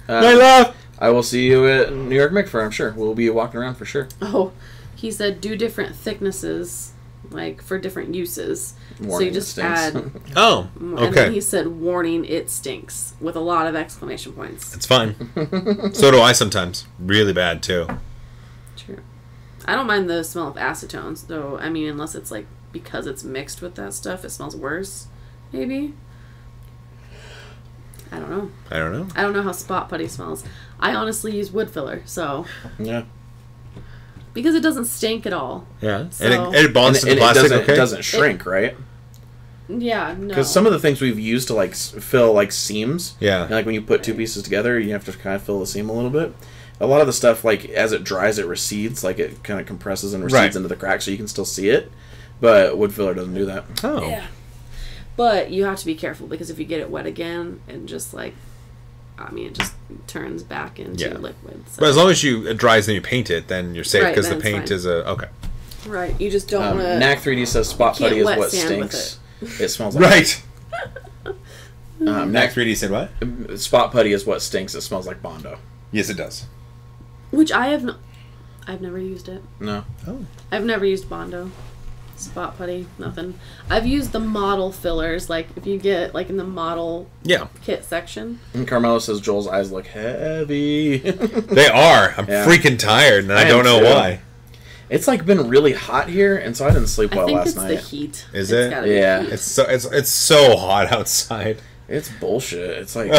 S2: My love.
S1: I will see you at New York Mic Fair, I'm sure. We'll be walking around for sure.
S3: Oh, he said do different thicknesses, like for different uses.
S1: Warning,
S3: so you
S1: it
S3: just
S1: stinks.
S3: add.
S2: Oh,
S3: And
S2: okay.
S3: then he said, warning, it stinks, with a lot of exclamation points.
S2: It's fine. So do I sometimes. Really bad, too.
S3: True. I don't mind the smell of acetones, though. I mean, unless it's like because it's mixed with that stuff, it smells worse. Maybe. I don't know.
S2: I don't know.
S3: I don't know how spot putty smells. I honestly use wood filler, so
S1: Yeah.
S3: because it doesn't stink at all.
S2: Yeah.
S3: So-
S2: And it bonds to the
S1: And
S2: plastic,
S1: it
S2: okay?
S1: doesn't shrink, right?
S3: Yeah, no.
S1: Because some of the things we've used to like fill like seams,
S2: Yeah.
S1: and, like when you put two pieces together, you have to kind of fill the seam a little bit. A lot of the stuff, like as it dries, it recedes, like it kind of compresses and recedes
S2: Right.
S1: into the crack, so you can still see it. But wood filler doesn't do that.
S2: Oh.
S3: Yeah. But you have to be careful because if you get it wet again, and just like, I mean, it just turns back into
S2: Yeah.
S3: liquid. So.
S2: But as long as it dries and you paint it, then you're safe
S3: Right,
S2: because the
S3: then it's
S2: paint
S3: fine.
S2: is a... Okay.
S3: Right, you just don't want to.
S1: Knack 3D says spot
S3: You can't
S1: putty is
S3: wet
S1: what
S3: sand with
S1: stinks. It smells like
S2: Right.
S1: Knack
S2: Mac 3D said what?
S1: spot putty is what stinks. It smells like Bondo.
S2: Yes, it does.
S3: Which I have I've never used it.
S1: No.
S2: Oh.
S3: I've never used Bondo. Spot putty, nothing. I've used the model fillers, like if you get like in the model
S2: Yeah.
S3: kit section.
S1: And Carmelo says Joel's eyes look heavy.
S2: They are. I'm
S1: Yeah.
S2: freaking tired, and I
S1: I
S2: don't
S1: am
S2: know
S1: too.
S2: why.
S1: It's like been really hot here, and so I didn't sleep
S3: I
S1: well
S3: think
S1: last
S3: it's
S1: night.
S3: the heat.
S2: Is
S3: It's
S2: it?
S3: gotta be
S1: Yeah.
S3: heat.
S2: It's so hot outside.
S1: It's bullshit. It's like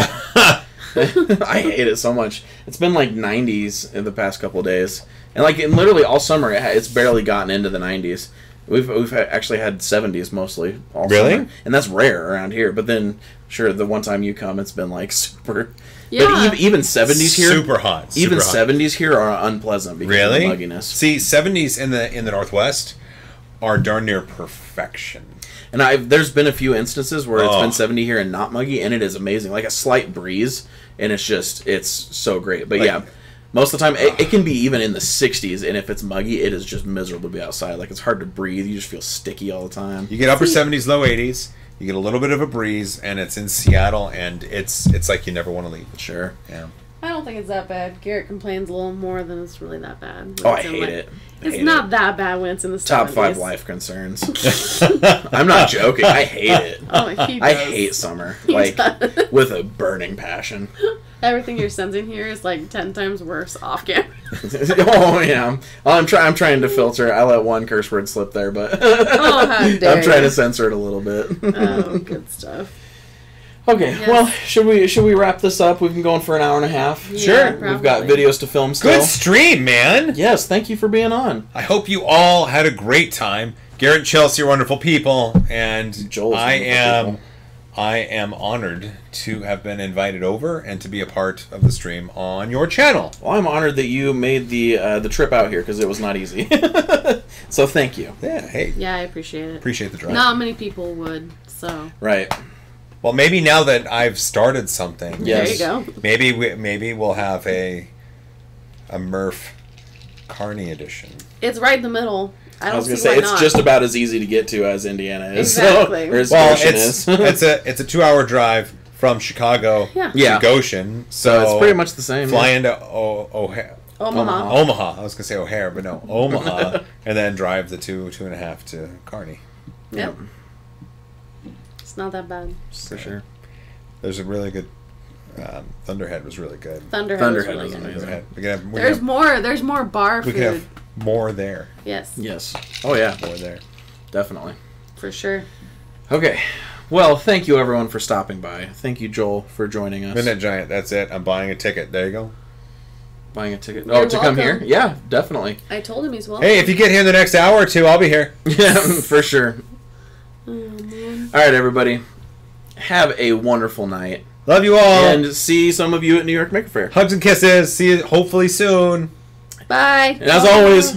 S1: I hate it so much. It's been like 90s in the past couple of days, and like in literally all summer, it's barely gotten into the 90s. We've actually had 70s mostly all
S2: Really?
S1: summer, and that's rare around here. But then, sure, the one time you come, it's been like super.
S3: Yeah.
S1: But even 70s here,
S2: Super hot.
S1: even
S2: super hot.
S1: 70s here are unpleasant because
S2: Really?
S1: of the mugginess.
S2: See, 70s in the Northwest are darn near perfection.
S1: And there's been a few instances where it's
S2: Oh.
S1: been 70 here and not muggy, and it is amazing. Like a slight breeze, and it's so great. But
S2: Like-
S1: yeah, most of the time, it can be even in the 60s, and if it's muggy, it is just miserable to be outside. Like, it's hard to breathe. You just feel sticky all the time.
S2: You get upper 70s, low 80s. You get a little bit of a breeze, and it's in Seattle, and it's like you never want to leave.
S1: Sure.
S2: Yeah.
S3: I don't think it's that bad. Garrett complains a little more than it's really that bad.
S1: Oh,
S3: When
S1: I
S3: it's in,
S1: hate
S3: like-
S1: it. I
S3: It's
S1: hate
S3: not
S1: it.
S3: that bad when it's in the
S1: Top 5
S3: 70s.
S1: life concerns. I'm not joking. I hate it.
S3: Oh, he does.
S1: I hate summer.
S3: He
S1: Like,
S3: does.
S1: with a burning passion.
S3: Everything you're sensing here is like 10 times worse off camera.
S1: Oh, yeah. I'm trying to filter. I let one curse word slip there, but
S3: Oh, how dare
S1: I'm trying
S3: you.
S1: to censor it a little bit.
S3: Oh, good stuff.
S1: Okay,
S3: Yes.
S1: well, should we wrap this up? We've been going for an hour and a half.
S3: Yeah,
S2: Sure.
S1: We've got
S3: probably.
S1: videos to film still.
S2: Good stream, man.
S1: Yes, thank you for being on.
S2: I hope you all had a great time. Garrett and Chelsea are wonderful people, and
S1: Joel's
S2: I
S1: wonderful
S2: am honored to have been invited over and to be a part of the stream on your channel.
S1: Well, I'm honored that you made the trip out here because it was not easy. So thank you.
S2: Yeah, hey,
S3: Yeah, I appreciate it.
S2: appreciate the drive.
S3: Not many people would, so
S1: Right.
S2: Well, maybe now that I've started something,
S1: Yes.
S3: there you go.
S2: maybe we'll have a Murph Kearney edition.
S3: It's right in the middle. I
S1: I
S3: don't
S1: was gonna
S3: see
S1: say
S3: why
S1: it's
S3: not.
S1: just about as easy to get to as Indiana is.
S3: Exactly.
S1: So, or as
S2: Well,
S1: Goshen
S2: it's
S1: is.
S2: it's a 2-hour drive from Chicago
S3: Yeah.
S1: Yeah.
S2: to Goshen,
S1: So it's pretty much the same.
S2: fly
S1: yeah.
S2: into O'Hare.
S3: Omaha.
S2: Omaha. I was gonna say O'Hare, but no, Omaha, and then drive the 2.5 to Kearney.
S3: Yep. It's not that bad.
S1: For sure.
S2: There's a really good Thunderhead was really good.
S3: Thunderhead was
S1: Thunderhead
S3: really
S1: was
S3: good.
S1: amazing.
S3: There's more bar
S2: We
S3: food.
S2: can have more there.
S3: Yes,
S1: Yes. Oh yeah,
S2: More there.
S1: definitely.
S3: for sure.
S1: Okay. Well, thank you everyone for stopping by. Thank you, Joel, for joining us.
S2: Midnight Giant. That's it. I'm buying a ticket. There you go.
S1: Buying a ticket.
S3: You're
S1: Oh, to come here?
S3: welcome.
S1: Yeah, definitely.
S3: I told him he's welcome.
S2: Hey, if you get here in the next hour or two, I'll be here.
S1: Yeah, for sure.
S3: Oh, man.
S1: All right, everybody. Have a wonderful night.
S2: Love you all.
S1: And see some of you at New York Maker Fair.
S2: Hugs and kisses. See you hopefully soon.
S3: Bye.
S1: And as always,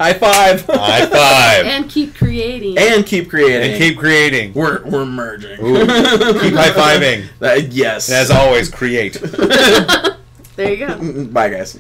S1: High five.
S2: High five.
S3: And keep creating.
S1: And keep creating.
S2: And keep creating.
S1: We're merging.
S2: Keep high-fiving.
S1: Yes.
S2: And as always, create.
S3: There you go.
S1: Bye, guys.